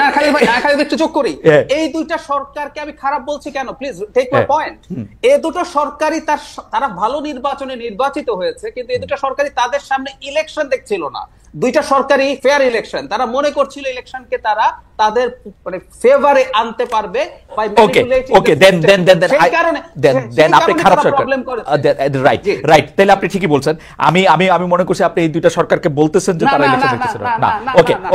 একটু যোগ করি, এই দুইটা সরকারকে আমি খারাপ বলছি কেন, প্লিজ টেক মাই পয়েন্ট। এই দুটো সরকারই তারা ভালো নির্বাচনে নির্বাচিত হয়েছে, কিন্তু এই দুটো সরকারই তাদের সামনে ইলেকশন দেখছিল না। দুইটা সরকারি ফেয়ার ইলেকশন, তারা মনে করছিল ইলেকশনকে তারা তাদের মানে ফেভারে আনতে পারবে। ওকে, দেন আপনি খারাপ সরকার, রাইট, তাহলে আপনি ঠিকই বলছেন। আমি মনে করছি আপনি এই দুইটা সরকারকে বলতেছেন যে তারা ইলেকশন দেখতেছিল না।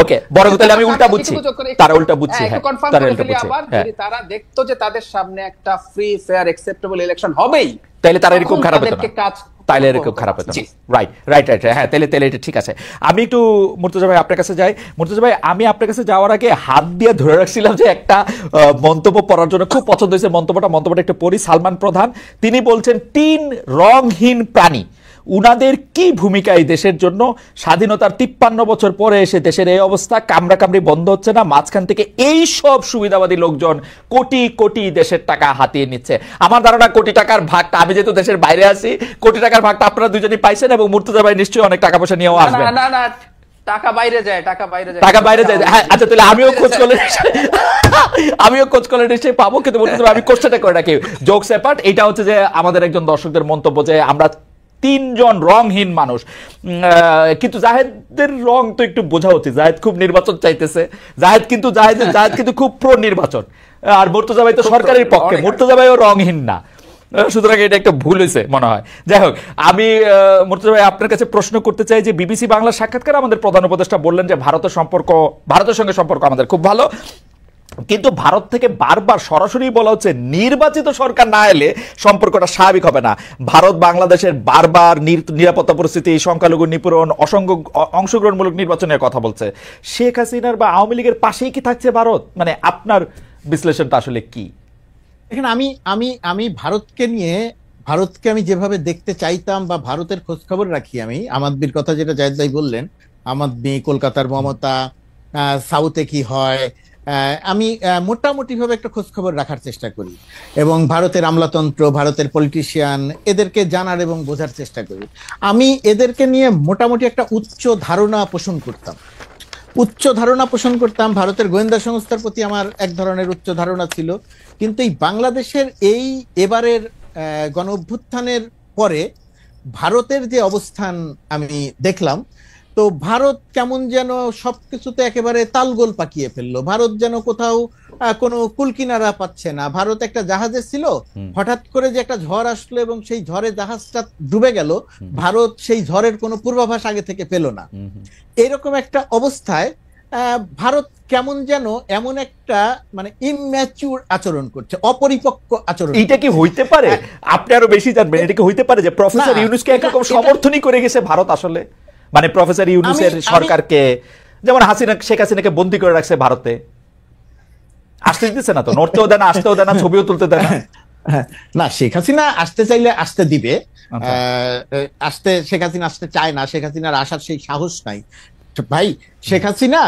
ওকে, বরং তাহলে আমি উল্টা বুঝছি, তারা উল্টা বুঝছি। হ্যাঁ, তারা উল্টা বুঝছে। যদি তারা দেখতো যে তাদের সামনে একটা ফ্রি ফেয়ার অ্যাকসেপ্টেবল ইলেকশন হবেই, তাহলে তারা এরকম খারাপ হতো না, তাইলে এরকম খারাপ হতো। রাইট, হ্যাঁ, তাহলে এটা ঠিক আছে। আমি একটু মুর্তজা ভাই আপনার কাছে যাই। মুর্তজা ভাই, আমি আপনার কাছে যাওয়ার আগে হাত দিয়ে ধরে রাখছিলাম যে একটা মন্তব্য পড়ার জন্য, খুব পছন্দ হয়েছে মন্তব্যটা একটু পড়ি। সালমান প্রধান তিনি বলছেন, 3 রংহীন প্রাণী, উনাদের কি ভূমিকা এই দেশের জন্য? স্বাধীনতার 53 বছর পরে এসে দেশের এই অবস্থা, কামড়াকামড়ি বন্ধ হচ্ছে না, মাঝখান থেকে এই সব সুবিধাবাদী লোকজন কোটি কোটি দেশের টাকা হাতিয়ে নিচ্ছে। আমার ধারণা কোটি টাকার ভাগটা, আমি যেহেতু দেশের বাইরে আছি, কোটি টাকার ভাগটা আপনারা দুজনই পাইছেন, এবং মুর্তজা ভাই নিশ্চয়ই অনেক টাকা পয়সা নিয়েও আসবেন। টাকা বাইরে যায়। হ্যাঁ, আচ্ছা, তাহলে আমিও খোঁজ করলে নিশ্চয়ই পাবো। কিন্তু আমি কোশ্চেনটা করে রাখি, জোকস অ্যাপার্ট, এটা হচ্ছে যে আমাদের একজন দর্শকদের মন্তব্য যে আমরা 3 জন রংহীন মানুষ। কিন্তু জাহেদের রং তো একটু বোঝা উচিত, জাহেদ খুব নির্বাচন চাইতেছে, জাহেদ কিন্তু খুব প্রো নির্বাচন, আর মুর্তজা ভাই তো সরকারের পক্ষে, মুর্তজা ভাইও রংহীন না। সুতরাং এটা একটা ভুল হয়েছে মনে হয়। যাই হোক, আমি মুর্তজা ভাই আপনার কাছে প্রশ্ন করতে চাই যে বিবিসি বাংলার সাক্ষাৎকারে আমাদের প্রধান উপদেষ্টা বললেন যে ভারতের সঙ্গে সম্পর্ক আমাদের খুব ভালো, কিন্তু ভারত থেকে বারবার সরাসরি বলা হচ্ছে নির্বাচিত সরকার না এলে সম্পর্কটা স্বাভাবিক হবে না। ভারত বাংলাদেশের বারবার নিরাপত্তা পরিস্থিতি, সংখ্যালঘু নিপীড়ন, অংশগ্রহণমূলক নির্বাচনের কথা বলছে। শেখ হাসিনার বা আওয়ামী লীগের পাশেই কি থাকছে ভারত? মানে আপনার বিশ্লেষণটা আসলে কি? এখানে আমি আমি আমি ভারতকে আমি যেভাবে দেখতে চাইতাম বা ভারতের খোঁজ খবর রাখি, আমি আমাদের কথা যেটা জায়েদ ভাই বললেন, আমাদের কলকাতার মমতা, সাউথে কি হয়, আমি মোটামুটি ভাবে একটা খোঁজ খবর রাখার চেষ্টা করি এবং ভারতের আমলাতন্ত্র, ভারতের পলিটিশিয়ান, এদেরকে জানার এবং বোঝার চেষ্টা করি। আমি এদেরকে নিয়ে মোটামুটি একটা উচ্চ ধারণা পোষণ করতাম। ভারতের গোয়েন্দা সংস্থার প্রতি আমার এক ধরনের উচ্চ ধারণা ছিল, কিন্তু এই বাংলাদেশের এবারের গণ অভ্যুত্থানের পরে ভারতের যে অবস্থান আমি দেখলাম, তো ভারত কেমন যেন সবকিছুতে একেবারে তালগোল পাকিয়ে ফেললো। ভারত যেন কোথাও কোনো কুলকিনারা পাচ্ছে না। ভারত একটা জাহাজে ছিল, হঠাৎ করে যে একটা ঝড় আসলো এবং সেই ঝড়ে জাহাজটা ডুবে গেল, ভারত সেই ঝড়ের কোনো পূর্বাভাস আগে থেকে পেল না। এরকম একটা অবস্থায় ভারত কেমন যেন এমন একটা মানে ইম্যাচিউর আচরণ করছে, অপরিপক্ক আচরণ। এটা কি হইতে পারে? আপনি আরো বেশি জানবেন, এটা কি হইতে পারে যে প্রফেসর ইউনূসকে একরকম সমর্থনই করে গেছে ভারত আসলে? মানে প্রফেসর ইউনূসের সরকারকে, যেমন শেখ হাসিনাকে বন্দী করে রাখছে ভারতে, আসতে দিতেছে না তো, নড়তেও দেয় না, আসতেও দেয় না, ছবিও তুলতে দেয় না। না, শেখ হাসিনা আসতে চাইলে আসতে দিবে, শেখ হাসিনা আসতে চায় না, শেখ হাসিনার আসার সেই সাহস নাই ভাই। শেখ হাসিনা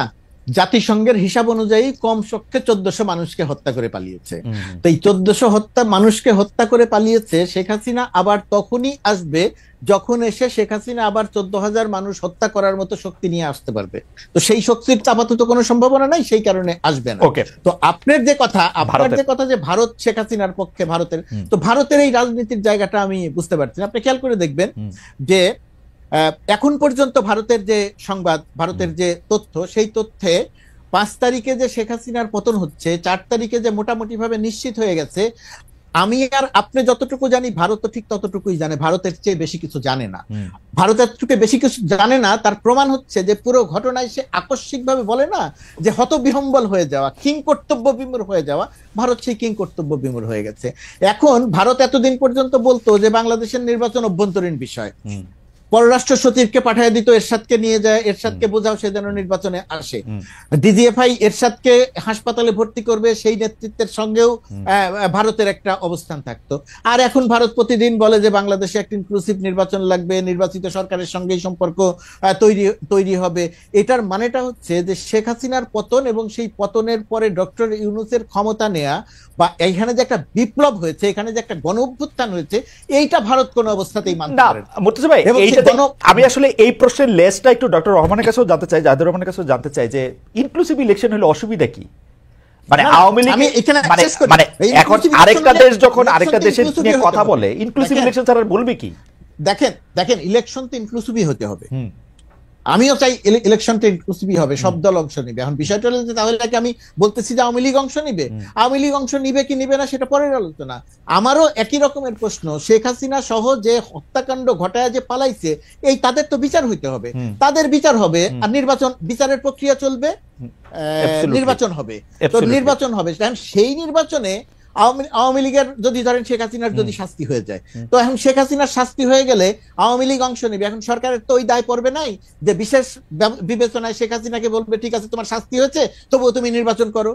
জাতিসংঘের হিসাব অনুযায়ী কমপক্ষে 1400 মানুষকে হত্যা করে পালিয়েছে। তো এই 1400 মানুষকে হত্যা করে পালিয়েছে। শেখ হাসিনা আবার তখনই আসবে যখন এসে শেখ হাসিনা আবার 14,000 মানুষ হত্যা করার মতো শক্তি নিয়ে আসতে পারবে। তো সেই শক্তির আপাতত কোনো সম্ভাবনা নাই, সেই কারণে আসবে না। তো আপনার যে কথা যে ভারত শেখ হাসিনার পক্ষে, ভারতের এই রাজনীতির জায়গাটা আমি বুঝতে পারছি না। আপনি খেয়াল করে দেখবেন যে এখন পর্যন্ত ভারতের যে সংবাদ, ভারতের যে তথ্য, সেই তথ্যে 5 তারিখে যে শেখ হাসিনার পতন হচ্ছে, 4 তারিখে যে মোটামুটি ভাবে নিশ্চিত হয়ে গেছে, আমি আর আপনি যতটুকু জানি ভারত তো ঠিক ততটুকুই জানে, ভারতের চেয়ে বেশি কিছু জানে না। ভারতের থেকে বেশি কিছু জানে না, তার প্রমাণ হচ্ছে যে পুরো ঘটনায় সে আকস্মিকভাবে বলে না যে হতবিহম্বল হয়ে যাওয়া, কিং কর্তব্য বিমূঢ় হয়ে যাওয়া, ভারত সেই কিং কর্তব্য বিমূঢ় হয়ে গেছে। এখন ভারত এতদিন পর্যন্ত বলতো যে বাংলাদেশের নির্বাচন অভ্যন্তরীণ বিষয়, পররাষ্ট্র সচিবকে পাঠিয়ে দিত, এরশাদকে নিয়ে যায়, এরশাদকে বোঝাও সে যেন নির্বাচনে আসে। ডিজিএফআই এরশাদকে হাসপাতালে ভর্তি করবে, সেই নেতৃত্বের সঙ্গেও ভারতের একটা অবস্থান থাকতো। আর এখন ভারত প্রতিদিন বলে যে বাংলাদেশে একটা ইনক্লুসিভ নির্বাচন লাগবে, নির্বাচিত সরকারের সঙ্গেই সম্পর্ক তৈরি হবে। এটার মানেটা হচ্ছে যে শেখ হাসিনার পতন এবং সেই পতনের পরে ডক্টর ইউনূসের ক্ষমতা নেয়া, বা এইখানে যে একটা বিপ্লব হয়েছে, এখানে যে একটা গণ অভ্যুত্থান হয়েছে, এইটা ভারত কোনো অবস্থাতেই মানতে পারে না। মুর্তজা ভাই, আমি আসলে এই প্রশ্নের লেসটা একটু ডক্টর রহমানের কাছেও জানতে চাই, জাহিদুর রহমানের কাছেও জানতে চাই যে ইনক্লুসিভ ইলেকশন হলে অসুবিধা কি? মানে আওয়ামী লীগ মানে এখন আরেকটা দেশ যখন আরেকটা দেশের নিয়ে কথা বলে, ইনক্লুসিভ ইলেকশন ছাড়া বলবে কি? দেখেন ইলেকশন তো ইনক্লুসিভই হতে হবে। আমিও চাই ইলেকশনটা ইনক্লুসিভই হবে, সব দল অংশ নিবে। এখন বিষয়টা হলো যে তাহলে কি আমি বলতেছি যে আওয়ামী লীগ অংশ নিবে? আওয়ামী লীগ অংশ নিবে কি নিবে না সেটা পরের আলোচনা। আমারও একই রকমের প্রশ্ন, শেখ হাসিনা সহ যে হত্যাকাণ্ড ঘটায় যে পালাইছে, এই তাদের তো বিচার হইতে হবে, তাদের বিচার হবে, আর বিচারের প্রক্রিয়া চলবে, নির্বাচন হবে। তো নির্বাচন হবে, সেই নির্বাচনে আওয়ামী লীগের যদি ধরেন শেখ হাসিনার যদি শাস্তি হয়ে যায়, তো এখন শেখ হাসিনার শাস্তি হয়ে গেলে আওয়ামী লীগ অংশ নেবে। এখন সরকারের তো ওই দায় পড়বে নাই যে বিশেষ বিবেচনায় শেখ হাসিনাকে বলবে ঠিক আছে তোমার শাস্তি হয়েছে, তবুও তুমি নির্বাচন করো।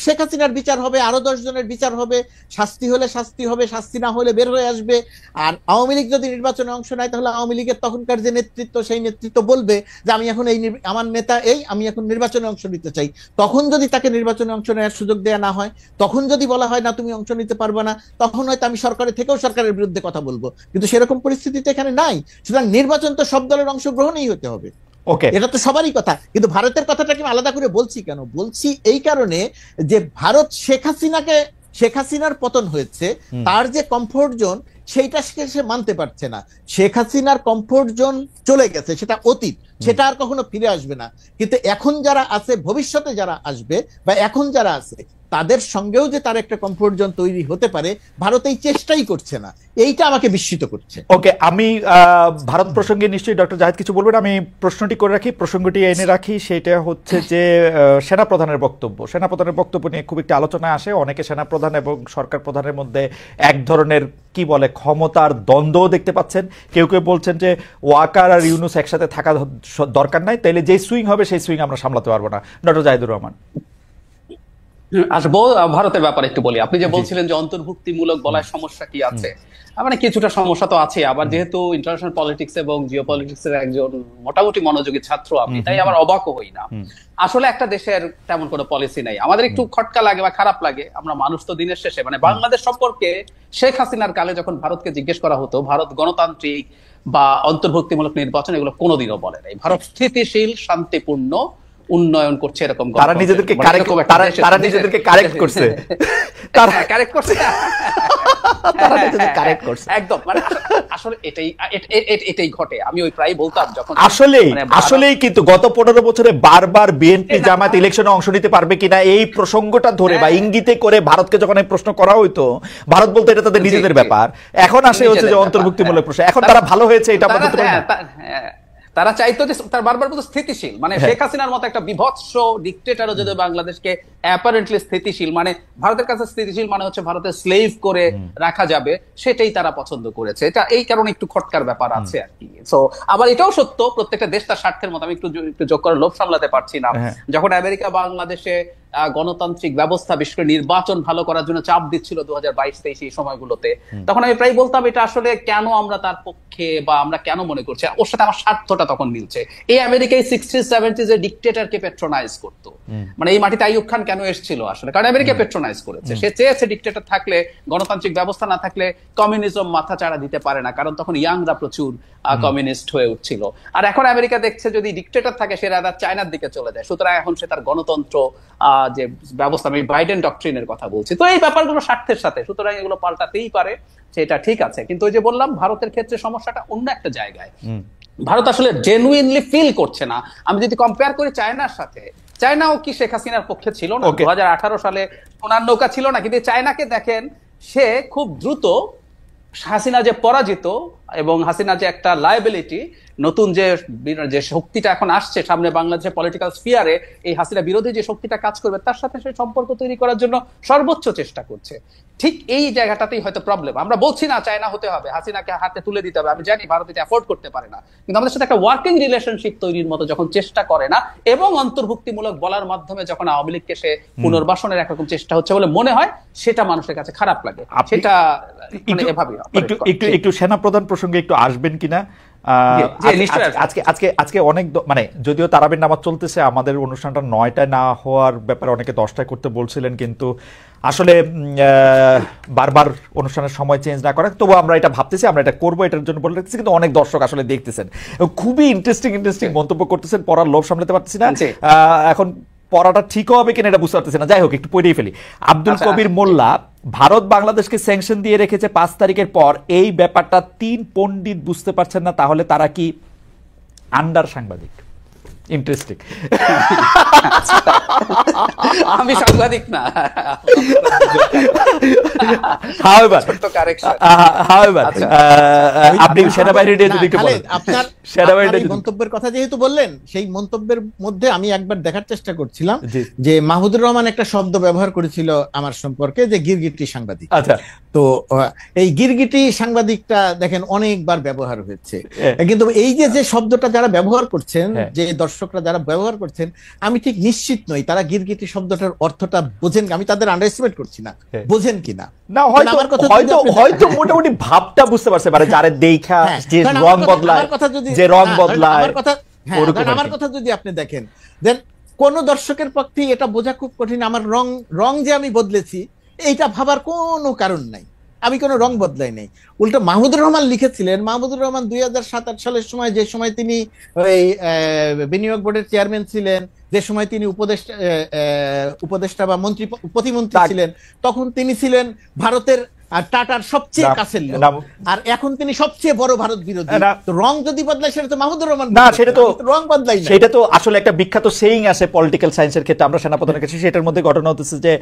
শেখ হাসিনার বিচার হবে, আরো 10 জনের বিচার হবে, শাস্তি হলে শাস্তি হবে, শাস্তি না হলে বের হয়ে আসবে। আর আওয়ামী লীগ যদি নির্বাচনে অংশ নেয়, তাহলে আওয়ামী লীগের তখনকার যে নেতৃত্ব, সেই নেতৃত্ব বলবে যে আমি এখন আমার নেতা আমি এখন নির্বাচনে অংশ নিতে চাই। তখন যদি তাকে নির্বাচনে অংশ নেওয়ার সুযোগ দেওয়া না হয়, তখন যদি বলা হয় না তুমি অংশ নিতে পারবে না, তখন হয়তো আমি সরকারের থেকেও সরকারের বিরুদ্ধে কথা বলবো। কিন্তু সেরকম পরিস্থিতিতে এখানে নাই। সুতরাং নির্বাচন তো সব দলের অংশগ্রহণই হতে হবে, এটা তো সবারই কথা। কিন্তু ভারতের কথাটাকে আমি আলাদা করে বলছি কেন? বলছি এই কারণে যে ভারত শেখ হাসিনার পতন হয়েছে, তার যে কমফোর্ট জোন, সেইটা সে মানতে পারছে না। শেখ হাসিনার কমফোর্ট জোন চলে গেছে, সেটা অতীত, সেটা আর কখনো ফিরে আসবে না। কিন্তু এখন যারা আছে, ভবিষ্যতে যারা আসবে বা এখন যারা আছে, তাদের সঙ্গেও যে তার একটা কমফোর্ট জোন তৈরি হতে পারে, ভারত এই চেষ্টাই করছে না। এইটা আমাকে বিস্মিত করছে। ওকে, আমি ভারত প্রসঙ্গে নিশ্চয়ই ডক্টর জাহিদ কিছু বলবেন, আমি প্রশ্নটি করে রাখি, প্রসঙ্গটি এনে রাখি। সেটা হচ্ছে যে সেনাপ্রধানের বক্তব্য, সেনাপ্রধানের বক্তব্য নিয়ে খুব একটি আলোচনা আসে। অনেকে সেনাপ্রধান এবং সরকার প্রধানের মধ্যে এক ধরনের কি বলে ক্ষমতার দ্বন্দ্ব দেখতে পাচ্ছেন। কেউ কেউ বলছেন যে ওয়াকার আর ইউনুস একসাথে থাকা দরকার নাই, তাইলে যেই সুইং হবে সেই সুইং আমরা সামলাতে পারবো না। ডক্টর জাহিদুর রহমান। আসবো ভারতের ব্যাপারে একটু বলি। আপনি যে বলছিলেন যে অন্তর্ভুক্তিমূলক বলার সমস্যা কি আছে, মানে কিছুটা সমস্যা তো আছে। আবার যেহেতু ইন্টারন্যাশনাল পলিটিক্স এবং জিও পলিটিক্স এর একজন মোটামুটি মনোযোগী ছাত্র আমি, তাই আবার অবাকও হই না। আসলে একটা দেশের তেমন কোনো পলিসি নাই। আমাদের একটু খটকা লাগে বা খারাপ লাগে, আমরা মানুষ তো দিনের শেষে। মানে বাংলাদেশ সম্পর্কে শেখ হাসিনার কালে যখন ভারতকে জিজ্ঞেস করা হতো, ভারত গণতান্ত্রিক বা অন্তর্ভুক্তিমূলক নির্বাচন এগুলো কোনোদিনও বলে নাই। ভারত স্থিতিশীল, শান্তিপূর্ণ উন্নয়ন করছে, এরকম তারা নিজেদেরকে কারেক্ট করছে, তারা কারেক্ট করছে একদম। মানে আসলে এটাই ঘটে। আমি ওই প্রায় বলতাম যখন আসলেই কিন্তু গত 15 বছরে বারবার বিএনপি জামাত ইলেকশনে অংশ নিতে পারবে কিনা এই প্রসঙ্গটা ধরে বা ইঙ্গিতে করে ভারতকে যখন এই প্রশ্ন করা হইতো, ভারত বলতো এটা তাদের নিজেদের ব্যাপার। এখন আসে হচ্ছে যে অন্তর্ভুক্তিমূলক প্রশ্ন। এখন তারা ভালো হয়েছে এটা আমরা বলতে পারি না। তারা চাইতো যে তার বারবার বলতো স্থিতিশীল, মানে শেখ হাসিনার মতো একটা বিভৎস ডিক্টেটরও যদি বাংলাদেশকে অ্যাপারেন্টলি স্থিতিশীল, মানে ভারতের কাছে স্থিতিশীল মানে হচ্ছে ভারতের স্লেভ করে রাখা যাবে, সেটাই তারা পছন্দ করেছে। এটা এই কারণে একটু খটকার ব্যাপার আছে আর কি। সো আবার এটাও সত্য, প্রত্যেকটা দেশ তার স্বার্থের মতো। আমি একটু যোগ করে লোভ সামলাতে পারছি না। যখন আমেরিকা বাংলাদেশে গণতান্ত্রিক ব্যবস্থা, বিশেষ করে নির্বাচন ভালো করার জন্য চাপ দিচ্ছিল 2022-23 এই সময়গুলোতে, তখন আমি প্রায় বলতাম এটা আসলে কেন আমরা তার পক্ষে বা আমরা কেন মনে করছি, ওর সাথে আমার স্বার্থটা তখন মিলছে। এই আমেরিকায় 60s-70s এর ডিক্টেটরকে পেট্রোনাইজ করতো। মানে এই মাটিতে আইয়ুব খান কেন এসেছিল আসলে, কারণ আমেরিকা পেট্রোনাইজ করেছে। সে চেয়েছে ডিক্টেটর থাকলে, গণতান্ত্রিক ব্যবস্থা না থাকলে কমিউনিজম মাথা চাড়া দিতে পারে না, কারণ তখন ইয়াংরা প্রচুর কমিউনিস্ট হয়ে উঠছিল। আর এখন আমেরিকা দেখছে যদি ডিক্টেটর থাকে সে রাদা চায়নার দিকে চলে যায়, সুতরাং এখন সে তার গণতন্ত্র যে ব্যবস্থা, আমি বাইডেন ডক্ট্রিনের কথা বলছি, তো এই ব্যাপারগুলো স্বার্থের সাথে, সুতরাং এগুলো পাল্টাতেই পারে, সেটা ঠিক আছে। কিন্তু ওই যে বললাম ভারতের ক্ষেত্রে সমস্যাটা অন্য একটা জায়গায়। ভারত আসলে জেনুইনলি ফিল করছে না। আমি যদি কম্পেয়ার করি চায়নার সাথে, চায়নাও কি শেখ হাসিনার পক্ষে ছিল না? 2018 সালে সোনার নৌকা ছিল না, কিন্তু চায়নাকে দেখেন, সে খুব দ্রুত হাসিনা যে পরাজিত এবং হাসিনা যে একটা লায়াবিলিটি, নতুন যে শক্তিটা এখন আসছে সামনে বাংলাদেশের পলিটিক্যাল স্ফিয়ারে, এই হাসিনা বিরোধী যে শক্তিটা কাজ করবে তার সাথে সে সম্পর্ক তৈরি করার জন্য সর্বোচ্চ চেষ্টা করছে। ঠিক এই জায়গাটাতেই হয়তো প্রবলেম। আমরা বলছি না চায়না হতে হবে, হাসিনাকে হাতে তুলে দিতে হবে, আমি জানি ভারত এটা অ্যাফোর্ড করতে পারে না, কিন্তু আমাদের সাথে একটা ওয়ার্কিং রিলেশনশিপ তৈরির মতো যখন চেষ্টা করে না, এবং অন্তর্ভুক্তিমূলক বলার মাধ্যমে যখন আওয়ামী লীগকে সে পুনর্বাসনের একরকম চেষ্টা হচ্ছে বলে মনে হয়, সেটা মানুষের কাছে খারাপ লাগে। সেটা একটু সেনাপ্রধান প্রসঙ্গে একটু আসবেন কিনা? আজকে অনেক, মানে যদিও তারাবির নামাজ চলতেছে, আমাদের অনুষ্ঠানটা 9টায় না হওয়ার ব্যাপারে অনেকে 10টায় করতে বলছিলেন, কিন্তু আসলে বারবার অনুষ্ঠানের সময় চেঞ্জ না করে, তবু আমরা এটা ভাবতেছি, আমরা এটা করবো, এটার জন্য বলে রাখতেছি। কিন্তু অনেক দর্শক আসলে দেখতেছেন, খুবই ইন্টারেস্টিং মন্তব্য করতেছেন, পড়ার লোভ সামলাতে পারতেছি না। এখন পড়াটা ঠিকও হবে কিনা এটা বুঝতে পারতেছি না। যাই হোক, একটু পড়েই ফেলি। আব্দুল কবির মোল্লা, ভারত বাংলাদেশকে স্যাংশন দিয়ে রেখেছে 5 তারিখের পর, এই ব্যাপারটা 3 পণ্ডিত বুঝতে পারছেন না, তাহলে তারা কি আন্ডার সাংবাদিক? ইন্টারেস্টিং। আমি সাংবাদিক না। আপনি সেনাবাহিনী মন্তব্যের কথা যেহেতু বললেন, সেই মন্তব্যের মধ্যে আমি একবার দেখার চেষ্টা করছিলাম যে মাহমুদুর রহমান একটা শব্দ ব্যবহার করেছিল আমার সম্পর্কে, যে গিরগিটি সাংবাদিক। আচ্ছা, তো এই গিরগিটি সাংবাদিকটা দেখেন অনেকবার ব্যবহার হয়েছে, কিন্তু এই যে শব্দটা যারা ব্যবহার করছেন, যে দর্শকরা যারা ব্যবহার করছেন, আমি ঠিক নিশ্চিত নই তারা গিরগিটি শব্দটার অর্থটা বোঝেন। আমি তাদের আন্ডার এস্টিমেট করছি না, বোঝেন কিনা না, হয়তো মোটামুটি ভাবটা বুঝতে পারছে, মানে যারা দেখা যে রং বদলায়, যে রং বদলায়। আমার কথা যদি আপনি দেখেন, দেন কোন দর্শকের পক্ষে এটা বোঝা খুব কঠিন। আমার রং যে আমি বদলেছি এইটা ভাবার কোনো কারণ নাই, আমি কোনো রং বদলাই নাই। উল্টো মাহমুদুর রহমান লিখেছিলেন, মাহমুদুর রহমান 2007-8 সালের সময়, যে সময় তিনি ওই বিনিয়োগ বোর্ডের চেয়ারম্যান ছিলেন, যে সময় তিনি উপদেষ্টা বা প্রতিমন্ত্রী ছিলেন, তখন তিনি ছিলেন ভারতের আর টাটার সবচেয়ে কাছের লোক, আর এখন তিনি সবচেয়ে বড় ভারত বিরোধী। তো রং যদি বদলায় সেটা তো মাহমুদুর রহমান না, সেটা তো রং বদলাই না। সেটা তো আসলে একটা বিখ্যাত সেইং আছে পলিটিক্যাল সায়েন্সের ক্ষেত্রে, আমরা সেনাপ্রধানের কাছে সেটার মধ্যে ঘটনা হতেছে যে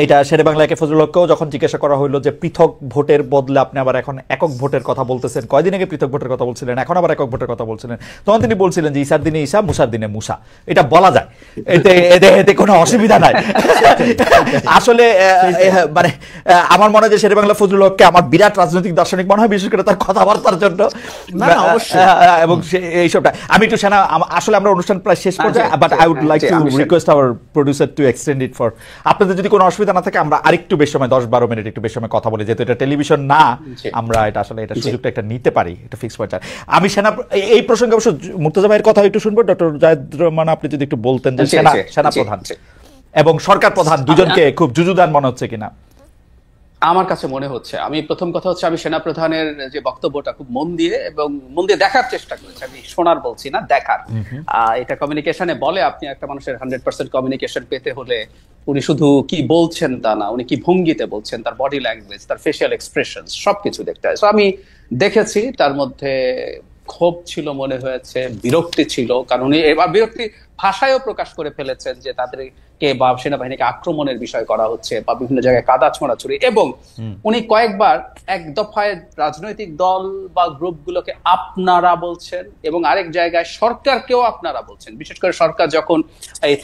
এটা শেরে বাংলাকে ফজলুল হককেও যখন জিজ্ঞাসা করা হলো যে পৃথক ভোটের বদলে আপনি আবার এখন একক ভোটের কথা বলতেছেন, কয়দিন আগে পৃথক ভোটের কথা বলছিলেন, এখন আবার একক ভোটের কথা বলছিলেন, তখন তিনি বলছিলেন যে ঈসার দিনে ঈসা, মুসার দিনে মুসা, এটা বলা যায়, এতে কোনো অসুবিধা নাই। আসলে মানে আমার মনে হয় যে শেরে বাংলা ফজলুল হককে আমার বিরাট রাজনৈতিক দার্শনিক মনে হয়, বিশেষ করে তার কথাবার্তার জন্য। এবং এইসবটা আমি একটু আসলে আমরা অনুষ্ঠান প্রায় শেষ পর্যায়ে, but I would like to request our producer to extend it for, আপনাদের যদি কোনো অসুবিধা না থাকে আমরা আরেকটু বেশি সময় 10-12 মিনিট একটু বেশি সময় কথা বলি, যেহেতু এটা টেলিভিশন না, আমরা এটা আসলে এটা সুযোগটা একটা নিতে পারি, এটা ফিক্স পর্যায়ে। আমি এই প্রসঙ্গে অবশ্য মুর্তজা ভাইয়ের কথা একটু শুনবো। ডক্টর জায়েদ রহমান, আপনি যদি একটু বলতেন যে সেনা প্রধান এবং সরকার প্রধান দুজনকে খুব যুযুদান মনে হচ্ছে কিনা? আমার কাছে মনে হচ্ছে, আমি প্রথম কথা হচ্ছে আমি সেনাপ্রধানের যে বক্তব্যটা খুব মন দিয়ে দেখার চেষ্টা করেছি, আমি শোনার বলছি না, দেখার। এটা কমিউনিকেশনে বলে আপনি একটা মানুষের 100% কমিউনিকেশন পেতে হলে উনি শুধু কি বলছেন তা না, উনি কি ভঙ্গিতে বলছেন, তার বডি ল্যাঙ্গুয়েজ, তার ফেশিয়াল এক্সপ্রেশন সবকিছু দেখতে হয়। আমি দেখেছি তার মধ্যে ক্ষোভ ছিল, মনে হয়েছে বিরক্তি ছিল, কারণ উনি এবার বিরক্তি ভাষায়ও প্রকাশ করে ফেলেছেন যে তাদেরকে বা সেনাবাহিনীকে আক্রমণের বিষয় করা হচ্ছে বা বিভিন্ন জায়গায় কাদা ছোঁড়াছুড়ি, এবং উনি কয়েকবার এক দফায় রাজনৈতিক দল বা গ্রুপগুলোকে আপনারা বলছেন এবং আরেক জায়গায় সরকারকেও আপনারা বলছেন, বিশেষ করে সরকার যখন এই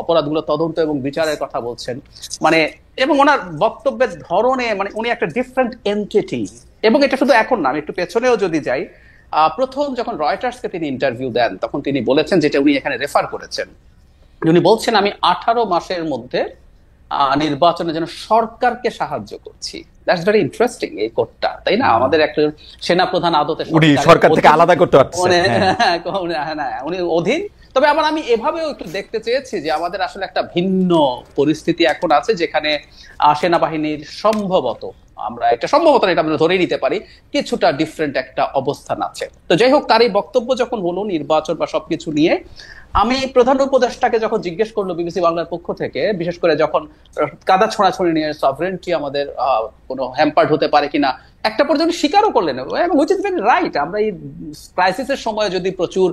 অপরাধগুলো তদন্ত এবং বিচারের কথা বলছেন, মানে এবং ওনার বক্তব্যের ধরনে মানে উনি একটা ডিফারেন্ট এন্টিটি। এবং এটা শুধু এখন না, আমি একটু পেছনেও যদি যাই, প্রথম যখন রয়টার্সকে তিনি ইন্টারভিউ দেন তখন তিনি বলেছেন, যেটা উনি এখানে রেফার করেছেন, উনি বলছেন আমি 18 মাসের মধ্যে নির্বাচনের জন্য সরকারকে সাহায্য করছি। দ্যাটস ভেরি ইন্টারেস্টিং এই কোটটা, তাই না? আমাদের একটা সেনাপ্রধান আদতে সরকার থেকে আলাদা করতে পারছেন, উনি অধীন। তবে আবার আমি এভাবেও একটু দেখতে চেয়েছি যে আমাদের আসলে একটা ভিন্ন পরিস্থিতি এখন আছে, যেখানে সেনাবাহিনীর সম্ভবত এটা আমরা ধরে নিতে পারি কিছুটা ডিফারেন্ট একটা অবস্থান আছে। তো যাই হোক, তার এই বক্তব্য যখন হলো নির্বাচন বা সবকিছু নিয়ে, আমি প্রধান উপদেষ্টাকে যখন জিজ্ঞেস করলো বিবিসি বাংলার পক্ষ থেকে, বিশেষ করে যখন কাদা ছোঁড়াছুঁড়ি নিয়ে সভরেন্টি আমাদের কোনো হ্যাম্পার্ড হতে পারে কিনা, একটা পর্যন্ত স্বীকারও করলেন, এবং হুইচ ইজ ভেরি রাইট। আমরা এই ক্রাইসিসের সময় যদি প্রচুর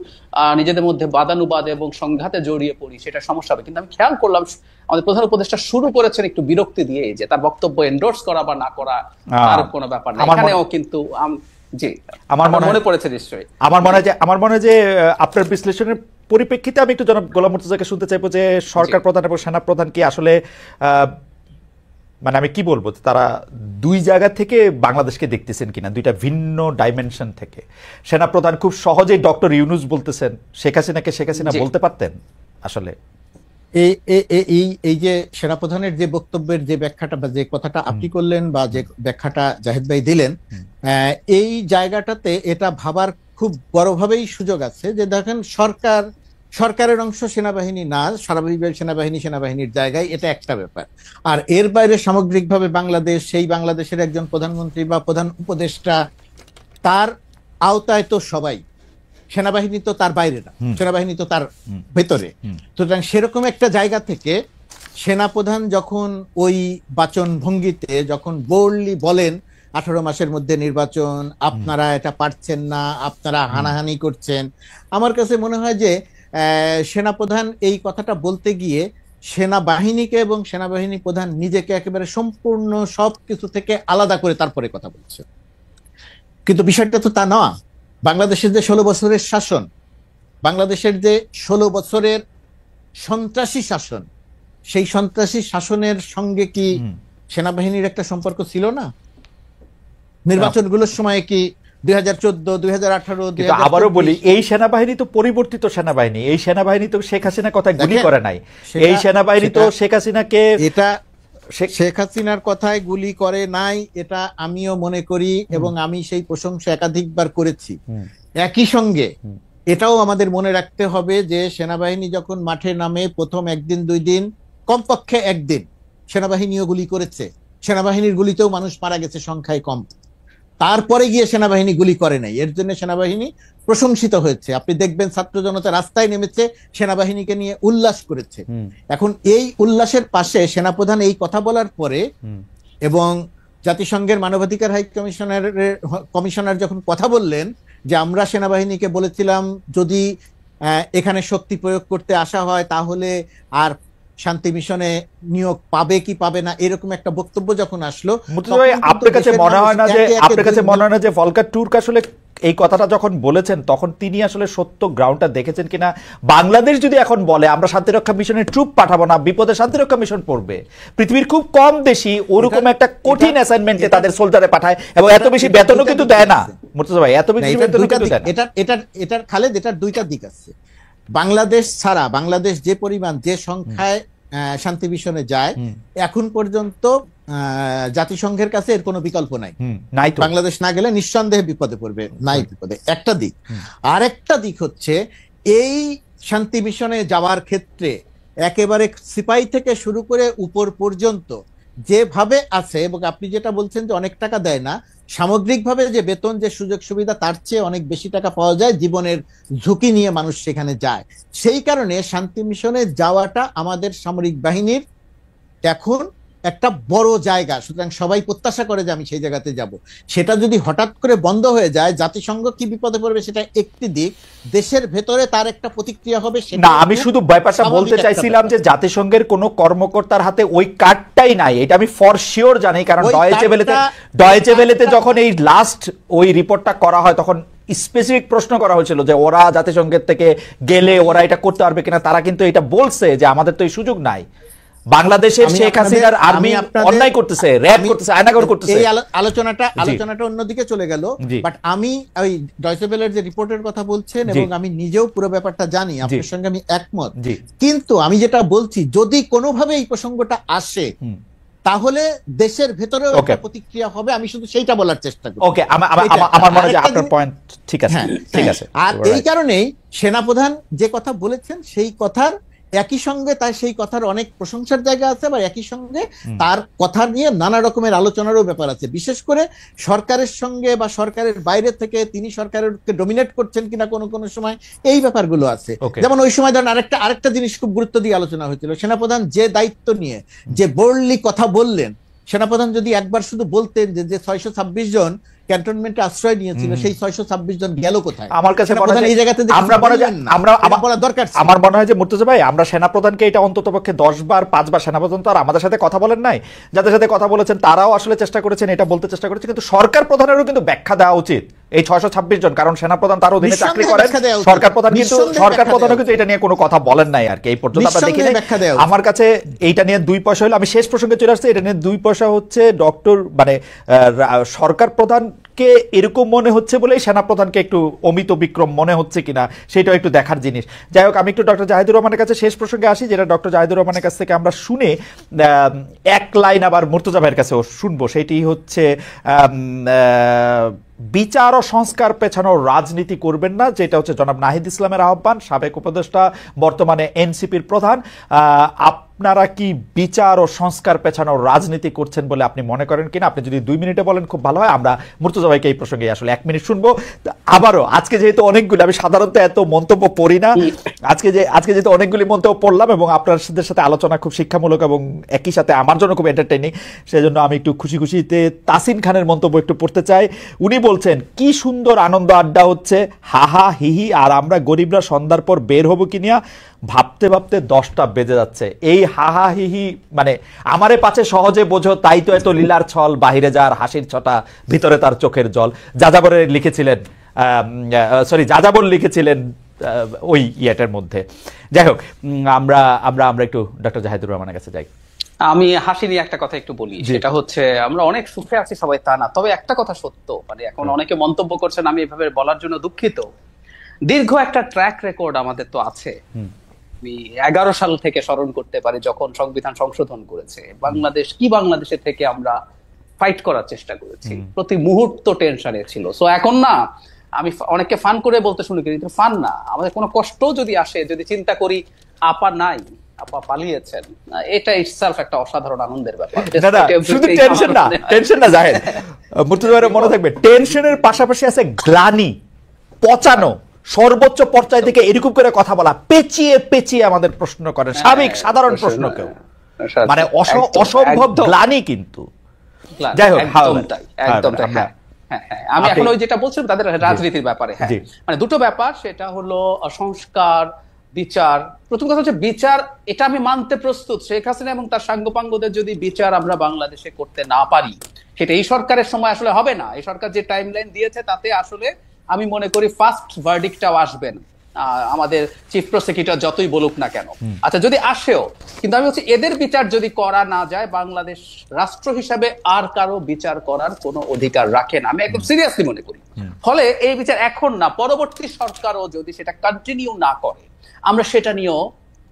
নিজেদের মধ্যে বাদানুবাদ এবং সংঘাতে জড়িয়ে পড়ি সেটা সমস্যা হবে। কিন্তু আমি খেয়াল করলাম আমাদের প্রধান উপদেষ্টা শুরু করেছেন একটু বিরক্তি দিয়ে, যে তার বক্তব্য এন্ডোর্স করা বা না করা তার কোনো ব্যাপার না, এখানেও কিন্তু জি আমার মনে পড়েছে নিশ্চয়ই। আমার মনে হয় যে আপনার বিশ্লেষণের পরিপ্রেক্ষিতে আমি একটু জনাব গোলাম মুর্তজাকে শুনতে চাইবো যে সরকার প্রধান এবং সেনা প্রধান কি আসলে মানে আমি কি বলবো, তারা দুই জায়গা থেকে বাংলাদেশকে দেখতেছেন কিনা, দুইটা ভিন্ন ডাইমেনশন থেকে। সেনাপ্রধান খুব সহজেই ডক্টর ইউনূস বলতেছেন, শেখ হাসিনাকে শেখ হাসিনা বলতে পারতেন আসলে। এই যে সেনাপ্রধানের যে বক্তব্যের যে ব্যাখ্যাটা বা যে কথাটা আপনি করলেন বা যে ব্যাখ্যাটা জাহিদ ভাই দিলেন, এই জায়গাটাতে এটা ভাবার খুব বড়ভাবেই সুযোগ আছে যে দেখেন সরকারের অংশ সেনাবাহিনী না, স্বাভাবিকভাবে সেনাবাহিনীর জায়গায়, এটা একটা ব্যাপার। আর এর বাইরে সামগ্রিকভাবে বাংলাদেশ, সেই বাংলাদেশের একজন প্রধানমন্ত্রী বা প্রধান উপদেষ্টা, তার আওতায় তো সবাই, সেনাবাহিনী তো তার বাইরে না, সেনাবাহিনী তো তার ভেতরে। সুতরাং সেরকম একটা জায়গা থেকে সেনাপ্রধান যখন ওই বাচন ভঙ্গিতে যখন বোল্ডলি বলেন 18 মাসের মধ্যে নির্বাচন, আপনারা এটা পারছেন না, আপনারা হানাহানি করছেন, আমার কাছে মনে হয় যে সেনাপ্রধান এই কথাটা বলতে গিয়ে সেনাবাহিনীকে এবং সেনাবাহিনী প্রধান নিজেকে একেবারে সম্পূর্ণ সবকিছু থেকে আলাদা করে তারপরে কথা বলছে। কিন্তু বিষয়টা তো তা না। বাংলাদেশের যে 16 বছরের শাসন, বাংলাদেশের যে 16 বছরের সন্ত্রাসী শাসন, সেই সন্ত্রাসী শাসনের সঙ্গে কি সেনাবাহিনীর একটা সম্পর্ক ছিল না? নির্বাচনগুলোর সময় কি 2014, 2018, আবারও বলি, এই সেনাবাহিনী তো পরিবর্তিত সেনাবাহিনী, এই সেনাবাহিনী তো শেখ হাসিনার কথা গুলি করে নাই, এই সেনাবাহিনী তো শেখ হাসিনাকে, এটা শেখ হাসিনার কথায় গুলি করে নাই, এটা আমিও মনে করি এবং আমি সেই প্রশংসা একাধিকবার করেছি। একই সঙ্গে এটাও আমাদের মনে রাখতে হবে যে সেনাবাহিনী যখন মাঠে নামে প্রথম একদিন দুই দিন, কমপক্ষে একদিন সেনাবাহিনীও গুলি করেছে, সেনাবাহিনীর গুলিতেও মানুষ মারা গেছে সংখ্যায় কম, তারপরে গিয়ে সেনাবাহিনী গুলি করে নাই, এর জন্য সেনাবাহিনী প্রশংসিত হয়েছে। আপনি দেখবেন ছাত্র জনতা রাস্তায় নেমেছে, সেনাবাহিনীকে নিয়ে উল্লাস করেছে। এখন এই উল্লাসের পাশে সেনাপ্রধান এই কথা বলার পরে এবং জাতিসংঘের মানবাধিকার হাই কমিশনার যখন কথা বললেন যে আমরা সেনাবাহিনীকে বলেছিলাম যদি এখানে শক্তি প্রয়োগ করতে আসা হয় তাহলে আর শান্তি মিশনে নিয়োগ পাবে কি পাবে না, এরকম একটা বক্তব্য যখন আসলো, আপনার কাছে মনে হয় না যে ভলকার টুর্ক আসলে এই কথাটা যখন বলেছেন তখন তিনি আসলে সত্য গ্রাউন্ডটা দেখেছেন কিনা? বাংলাদেশ যদি এখন বলে আমরা শান্তিরক্ষা মিশনের ট্রুপ পাঠাবো না, বিপদে শান্তিরক্ষা মিশন পড়বে, পৃথিবীর খুব কম দেশই ওরকম একটা কঠিন অ্যাসাইনমেন্টে তাদের সোলজারে পাঠায় এবং এত বেশি বেতনও কিন্তু দেয় না। মুর্তজা ভাই, এত বেশি বেতনও কিন্তু দেয় না। এটার খালেদ, এটার দুইটা দিক আছে। বাংলাদেশ ছাড়া, বাংলাদেশ যে পরিমাণ যে সংখ্যায় শান্তি মিশনে যায়, এখন পর্যন্ত জাতিসংঘের কাছে এর কোনো বিকল্প নাই। বাংলাদেশ না গেলে নিঃসন্দেহে বিপদে পড়বে, নাই বিপদে, একটা দিক। আর একটা দিক হচ্ছে এই শান্তি মিশনে যাওয়ার ক্ষেত্রে একেবারে সিপাহী থেকে শুরু করে উপর পর্যন্ত যেভাবে আছে, এবং আপনি যেটা বলছেন যে অনেক টাকা দেয় না, সামগ্রিকভাবে যে বেতন, যে সুযোগ সুবিধা, তার চেয়ে অনেক বেশি টাকা পাওয়া যায়। জীবনের ঝুঁকি নিয়ে মানুষ সেখানে যায়। সেই কারণে শান্তি মিশনে যাওয়াটা আমাদের সামরিক বাহিনীর এখন একটা বড় জায়গা। সুতরাং সবাই প্রত্যাশা করে যে আমি সেই জায়গাতে যাব। সেটা যদি হঠাৎ করে বন্ধ হয়ে যায়, জাতিসংঘ কি বিপদে পড়বে সেটা একটি দিক, দেশের ভেতরে তার একটা প্রতিক্রিয়া হবে। না, আমি শুধু ব্যাপারটা বলতে চাইছিলাম যে জাতিসংঘের কোনো কর্মকর্তার হাতে ওই কার্ডটাই নাই, এটা আমি ফর শিওর জানি। কারণ ডয়েচে ভেলেতে যখন এই লাস্ট ওই রিপোর্টটা করা হয় তখন স্পেসিফিক প্রশ্ন করা হয়েছিল যে ওরা জাতিসংঘের থেকে গেলে ওরা এটা করতে পারবে কিনা। তারা কিন্তু এটা বলছে যে আমাদের তো এই সুযোগ নাই। বাংলাদেশের শেখ হাসিনার আর্মি অন্যায় করতেছে, র‍্যাব করতেছে, আয়নাগর করতেছে। এই আলোচনাটা অন্যদিকে চলে গেল। বাট আমি ওই ডয়েচে ভেলের যে রিপোর্টের কথা বলছেন, এবং আমি নিজেও পুরো ব্যাপারটা জানি, আপনার সঙ্গে আমি একমত। কিন্তু আমি যেটা বলছি, যদি কোনোভাবে এই প্রসঙ্গটা আসে তাহলে দেশের ভেতরেও একটা প্রতিক্রিয়া হবে। আমি শুধু সেইটা বলার চেষ্টা করি। ওকে, আমার মনে হয় আপনার পয়েন্ট ঠিক আছে, ঠিক আছে। আর এই কারণেই সেনাপ্রধান যে কথা বলেছেন সেই কথার একই সঙ্গে তার সেই কথার অনেক প্রশংসার জায়গা আছে, বা একই সঙ্গে তার কথা নিয়ে নানা রকমের আলোচনারও ব্যাপার আছে। বিশেষ করে সরকারের সঙ্গে বা সরকারের বাইরে থেকে তিনি সরকারকে ডমিনেট করছেন কিনা কোনো কোনো সময়, এই ব্যাপারগুলো আছে। যেমন ওই সময় ধরেন আরেকটা জিনিস খুব গুরুত্ব দিয়ে আলোচনা হয়েছিল, সেনাপ্রধান যে দায়িত্ব নিয়ে যে বোল্ডলি কথা বললেন, সেনাপ্রধান যদি একবার শুধু বলতেন যে 626 জন ক্যান্টনমেন্টে আশ্রয় নিয়েছিল, সেই 626 জন গেল কোথায়? আমার কাছে আমার মনে হয় যে মুর্তজা ভাই, আমরা সেনাপ্রধানকে এটা অন্ততপক্ষে 10 বার 5 বার, সেনাপ্রধান তো আর আমাদের সাথে কথা বলেন নাই, যাদের সাথে কথা বলেছেন তারাও আসলে চেষ্টা করেছেন, এটা বলতে চেষ্টা করেছে। কিন্তু সরকার প্রধানেরও কিন্তু ব্যাখ্যা দেওয়া উচিত এই 626 জন, কারণ সেনাপ্রধান তার অধীনে চাকরি করেন। সরকার প্রধানও কিন্তু এটা নিয়ে কোনো কথা বলেন নাই আর কি এই পর্যন্ত আমরা দেখি। আমার কাছে এইটা নিয়ে 2 পয়সা হলো, আমি শেষ প্রসঙ্গে চলে আসছি, এটা নিয়ে 2 পয়সা হচ্ছে সরকার প্রধানকে এরকম মনে হচ্ছে বলেই সেনাপ্রধানকে একটু অমিত বিক্রম মনে হচ্ছে কিনা সেটাও একটু দেখার জিনিস। যাই হোক, আমি একটু ডক্টর জাহিদুর রহমানের কাছে শেষ প্রসঙ্গে আসি, যেটা ডক্টর জাহিদুর রহমানের কাছ থেকে আমরা শুনে এক লাইন আবার মুর্তজা ভাইয়ের কাছেও শুনবো। সেটি হচ্ছে বিচার ও সংস্কার পেছানোর রাজনীতি করবেন না, যেটা হচ্ছে জনাব নাহিদ ইসলামের আহ্বান, সাবেক উপদেষ্টা, বর্তমানে এনসিপির প্রধান। আপনারা কি বিচার ও সংস্কার পেছানোর রাজনীতি করছেন বলে আপনি মনে করেন কিনা? আপনি যদি 2 মিনিটে বলেন খুব ভালো হয়। আমরা মুর্তজা ভাইকে এই প্রসঙ্গে আসলে 1 মিনিট শুনবো। আবারও আজকে যেহেতু অনেকগুলি, আমি সাধারণত এত মন্তব্য পড়ি না, আজকে যেহেতু অনেকগুলি মন্তব্য পড়লাম এবং আপনাদের সাথে আলোচনা খুব শিক্ষামূলক এবং একই সাথে আমার জন্য খুব এন্টারটেইনিং, সেজন্য আমি একটু খুশি খুশিতে তাসিন খানের মন্তব্য একটু পড়তে চাই। উনি বলছেন, কি সুন্দর আনন্দ আড্ডা হচ্ছে, হাহা হিহি, আর আমরা গরিবরা সন্ধ্যার পর বের হবো কিনা ভাবতে ভাবতে 10টা বেজে যাচ্ছে। এই হাহা হিহি মানে আমারে পাছে সহজে বোঝো, তাই তো এত লীলার ছল, বাহিরে যার হাসির ছটা, ভিতরে তার চোখের জল। যাযাবর লিখেছিলেন ওই ইয়েটার মধ্যে। যাই হোক, আমরা একটু ডক্টর জাহিদুর রহমানের কাছে যাই। আমি হাসি নিয়ে একটা কথা একটু বলি, সেটা হচ্ছে আমরা অনেক সুখে আছি সবাই তা না, তবে একটা কথা সত্য, মানে এখন অনেকে মন্তব্য করছেন, আমি এভাবে বলার জন্য দুঃখিত। দীর্ঘ একটা ট্র্যাক রেকর্ড আমাদের তো আছে। আমি 11 সাল থেকে স্মরণ করতে পারি যখন সংবিধান সংশোধন করেছে বাংলাদেশের থেকে আমরা ফাইট করার চেষ্টা করেছি, প্রতি মুহূর্ত টেনশনে ছিল। সো এখন না, আমি অনেককে ফান করে বলতে শুনি, কিন্তু ফান না, আমাদের কোনো কষ্ট যদি আসে, যদি চিন্তা করি আপা নাই, আপা পালিয়েছেন, এটা ইটসেলফ একটা অসাধারণ আনন্দের ব্যাপার। শুধু টেনশন না জাহেদ, মুর্তজা ভাইয়ের মনে থাকবে, টেনশনের পাশাপাশি আছে গ্লানি, পচানো, সর্বোচ্চ পর্যায় থেকে এরকম করে কথা বলা, পেঁচিয়ে পেঁচিয়ে আমাদের প্রশ্ন করেন, সাধারণ প্রশ্নকেও, মানে অসম্ভব গ্লানি। কিন্তু যাই হোক, একদম তাই, একদম তাই। হ্যাঁ হ্যাঁ হ্যাঁ, আমি এখন ওই যেটা বলছিলাম তাদের রাজনীতির ব্যাপারে, হ্যাঁ মানে দুটো ব্যাপার, সেটা হলো সংস্কার, বিচার। প্রথম কথা হচ্ছে বিচার, এটা আমি মানতে প্রস্তুত, শেখ হাসিনা এবং তার সাঙ্গপাঙ্গদের যদি বিচার আমরা বাংলাদেশে করতে না পারি, সেটা এই সরকারের সময় আসলে হবে না। এই সরকার যে টাইমলাইন দিয়েছে তাতে আসলে আমি মনে করি ফার্স্ট ভার্ডিক্টটাও আসবে না, আমাদের চিফ প্রসিকিউটর যতই বলুক না কেন। আচ্ছা যদি আসেও, কিন্তু আমি হচ্ছে এদের বিচার যদি করা না যায়, বাংলাদেশ রাষ্ট্র হিসাবে আর কারো বিচার করার কোনো অধিকার রাখে না, আমি একদম সিরিয়াসলি মনে করি। ফলে এই বিচার এখন না, পরবর্তী সরকারও যদি সেটা কন্টিনিউ না করে, আমরা সেটা নিয়েও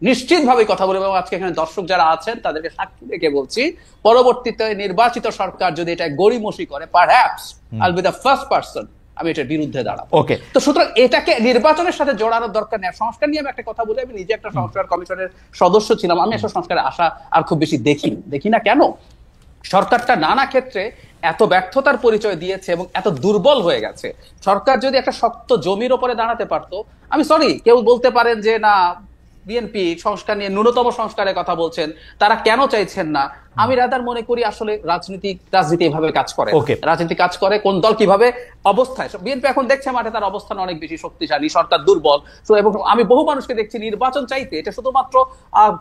নিশ্চিতভাবে কথা বলবো। এবং আজকে এখানে দর্শক যারা আছেন তাদেরকে সাক্ষী রেখে বলছি, পরবর্তীতে নির্বাচিত সরকার যদি এটা গড়িমসি করে, perhaps I will be the first person আমি এটার বিরুদ্ধে দাঁড়াবো। ওকে, তো সুতরাং এটাকে নির্বাচনের সাথে জড়ানোর দরকার নেই। সংস্কার নিয়ে আমি একটা কথা বলি, আমি নিজে একটা সংস্কার কমিশনের সদস্য ছিলাম, আমি আসলে সংস্কারের আশা আর খুব বেশি দেখি না। কেন? সরকারটা নানা ক্ষেত্রে এত ব্যর্থতার পরিচয় দিয়েছে এবং এত দুর্বল হয়ে গেছে। সরকার যদি একটা শক্ত জমির ওপরে দাঁড়াতে পারতো, আমি সরি, কেউ বলতে পারেন যে না বিএনপি সংস্কার নিয়ে ন্যূনতম সংস্কারের কথা বলছেন, তারা কেন চাইছেন না? আমি রাদার মনে করি আসলে রাজনীতি এভাবে কাজ করে, রাজনীতি কাজ করে কোন দল কিভাবে অবস্থায়। বিএনপি এখন দেখছে মাঠে তার অবস্থান অনেক বেশি শক্তিশালী, সরকার দুর্বল। এবং আমি বহু মানুষকে দেখছি নির্বাচন চাইতে, এটা শুধুমাত্র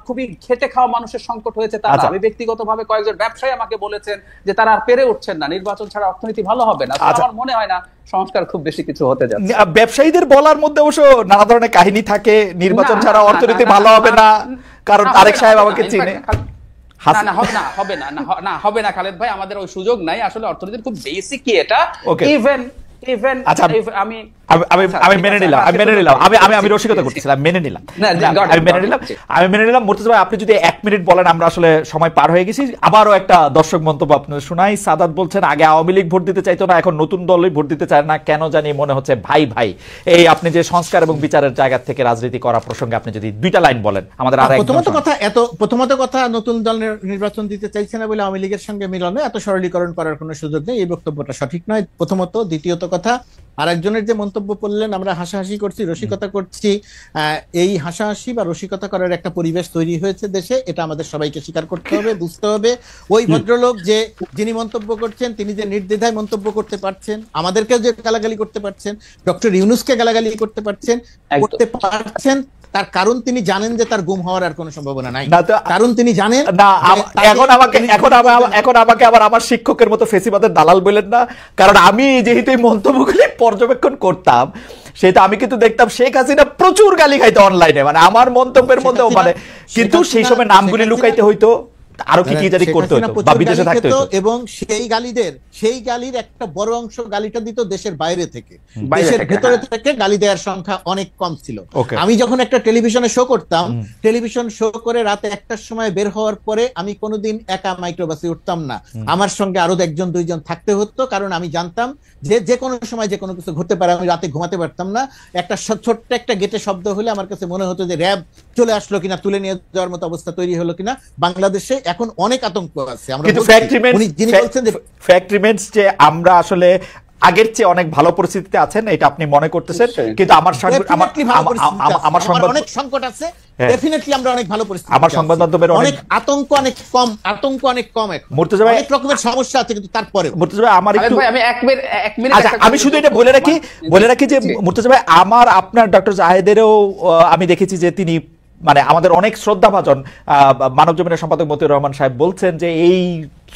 খুবই খেটে খাওয়া মানুষের সংকট হয়েছে তা না। আমি ব্যক্তিগতভাবে কয়েকজন ব্যবসায়ী আমাকে বলেছেন যে তারা আর পেরে উঠছেন না, নির্বাচন ছাড়া অর্থনীতি ভালো হবে না। আমার মনে হয় না সংস্কার খুব বেশি কিছু হতে যাচ্ছে। ব্যবসায়ীদের বলার মধ্যে অবশ্য নানা ধরনের কাহিনী থাকে, নির্বাচন ছাড়া অর্থনীতি ভালো হবে না, কারণ আরেক সাহেব আমাকে চিনে। হবে না খালেদ ভাই, আমাদের ওই সুযোগ নাই। আসলে অর্থনীতির খুব বেসিক এটা। আমি মেনে নিলাম, আমি রসিকতা করতেছিলাম, মেনে নিলাম। মুর্তজা ভাই, আপনি যদি 1 মিনিট বলেন, আমরা আসলে সময় পার হয়ে গেছি। আবারও একটা দর্শক মন্তব্য আপনাদের শোনাই। সাদাত বলছেন, আগে আওয়ামী লীগ ভোট দিতে চাইতো না, এখন নতুন দলই ভোট দিতে চায় না, কেন জানি মনে হচ্ছে ভাই ভাই। এই আপনি যে সংস্কার এবং বিচারের জায়গা থেকে রাজনীতি করা প্রসঙ্গে আপনি যদি 2টা লাইন বলেন আমাদের। প্রথমত কথা, নতুন দল নির্বাচন দিতে চাইছে না বলে আওয়ামী লীগের সঙ্গে মিলনে এত সরলীকরণ করার কোনো সুযোগ নেই, এই বক্তব্যটা সঠিক নয় প্রথমত। দ্বিতীয়ত কথা, আরেকজনের যে মন্তব্য করলেন, আমরা হাসাহাসি করছি, রসিকতা করছি, এই হাসাহাসি বা রসিকতা করার একটা পরিবেশ তৈরি হয়েছে দেশে, এটা আমাদের সবাইকে স্বীকার করতে হবে, বুঝতে হবে। ওই ভদ্রলোক যিনি মন্তব্য করছেন, তিনি যে নির্দ্বিধায় মন্তব্য করতে পারছেন, আমাদেরকেও যে গালাগালি করতে পারছেন, ডক্টর ইউনূসকে গালাগালি করতে পারছেন, তার কারণ তিনি জানেন যে তার গুম হওয়ার আর কোনো সম্ভাবনা নাই। কারণ তিনি জানেন না। এখন আমাকে আবার আমার শিক্ষকের মতো ফেসিবাদের দালাল বলেন না, কারণ আমি যেহেতু এই মন্তব্যগুলি পর্যবেক্ষণ করতাম, সেটা আমি কিন্তু দেখতাম শেখ হাসিনা প্রচুর গালি খাইতো অনলাইনে, মানে আমার মন্তব্যের মধ্যেও, মানে কিন্তু সেই সময় নামগুলি লুকাইতে হইতো, আরো কি জানি করতে হতো বা বিদেশে থাকতে হতো। এবং সেই গালির একটা বড় অংশ গালিটা দিত দেশের বাইরে থেকে, দেশের ভেতরে থেকে গালি দেওয়ার সংখ্যা অনেক কম ছিল। আমি যখন একটা টেলিভিশনে শো করতাম, টেলিভিশন শো করে রাতে 1টার সময় বের হওয়ার পরে আমি কোনোদিন একা মাইক্রোবাসে উঠতাম না, আমার সঙ্গে আরো 1-2 জন থাকতে হতো, কারণ আমি জানতাম যে কোনো সময় যে কোনো কিছু ঘটতে পারে। আমি রাতে ঘুমাতে পারতাম না, একটা ছোট্ট একটা গেটে শব্দ হলে আমার কাছে মনে হতো যে র্যাব চলে আসলো কিনা, তুলে নিয়ে যাওয়ার মতো অবস্থা তৈরি হলো কিনা। বাংলাদেশে এখন অনেক আতঙ্ক আছে। আমরা আসলে আগের চেয়ে অনেক ভালো পরিস্থিতিতে আছেন, এটা আপনি মনে করতেছেন, কিন্তু আমার সংবাদ অনেক সংকট আছে, ডেফিনেটলি আমরা অনেক ভালো পরিস্থিতি, আমার সংবাদ মাধ্যমের অনেক আতঙ্ক অনেক কম এখন। মুর্তজা ভাই, অনেক রকমের সমস্যা আছে, কিন্তু তারপরে মুর্তজা ভাই আমার একটু, আমি 1 মিনিট আমি শুধু এটা বলে রাখি যে মুর্তজা ভাই, আপনার ডক্টর জাহেদেরও আমি দেখেছি যে তিনি, মানে আমাদের অনেক শ্রদ্ধাভাজন মানব জমিনের সম্পাদক মতিউর রহমান সাহেব বলছেন যে এই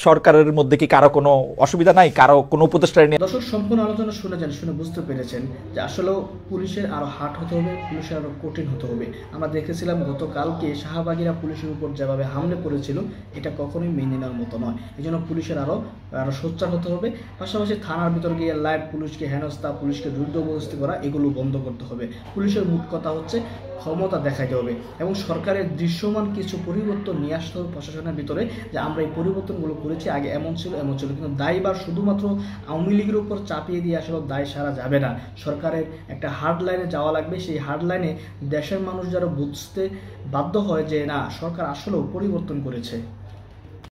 সরকারের মধ্যে কি কারো কোনো অসুবিধা নাই, কারো কোনো উপদেষ্টা নিয়ে। দর্শক সম্পূর্ণ আলোচনা শুনে বুঝতে পেরেছেন যে আসলে পুলিশের আরো হার্ড হতে হবে, পুলিশের আরো কঠিন হতে হবে। আমরা দেখেছিলাম গতকালকে শাহবাগীরা পুলিশের উপর যেভাবে হামলে করেছিল, এটা কখনোই মেনে নেওয়ার মতো নয়। এই জন্য পুলিশের আরো সোচ্চার হতে হবে। পাশাপাশি থানার ভিতর গিয়ে লাইভ পুলিশকে হেনস্থা, পুলিশকে জবরদস্তি করা, এগুলো বন্ধ করতে হবে। পুলিশের মোট কথা হচ্ছে ক্ষমতা দেখাইতে হবে এবং সরকারের দৃশ্যমান কিছু পরিবর্তন নিয়ে আসতে হবে প্রশাসনের ভিতরে, যে আমরা এই পরিবর্তনগুলো করেছি, আগে এমন ছিল। কিন্তু দায়ভার শুধুমাত্র আওয়ামী লীগের উপর চাপিয়ে দিয়ে আসলে দায় সারা যাবে না। সরকারের একটা হার্ড লাইনে যাওয়া লাগবে। সেই হার্ড লাইনে দেশের মানুষ যারা বুঝতে বাধ্য হয় যে না, সরকার আসলেও পরিবর্তন করেছে।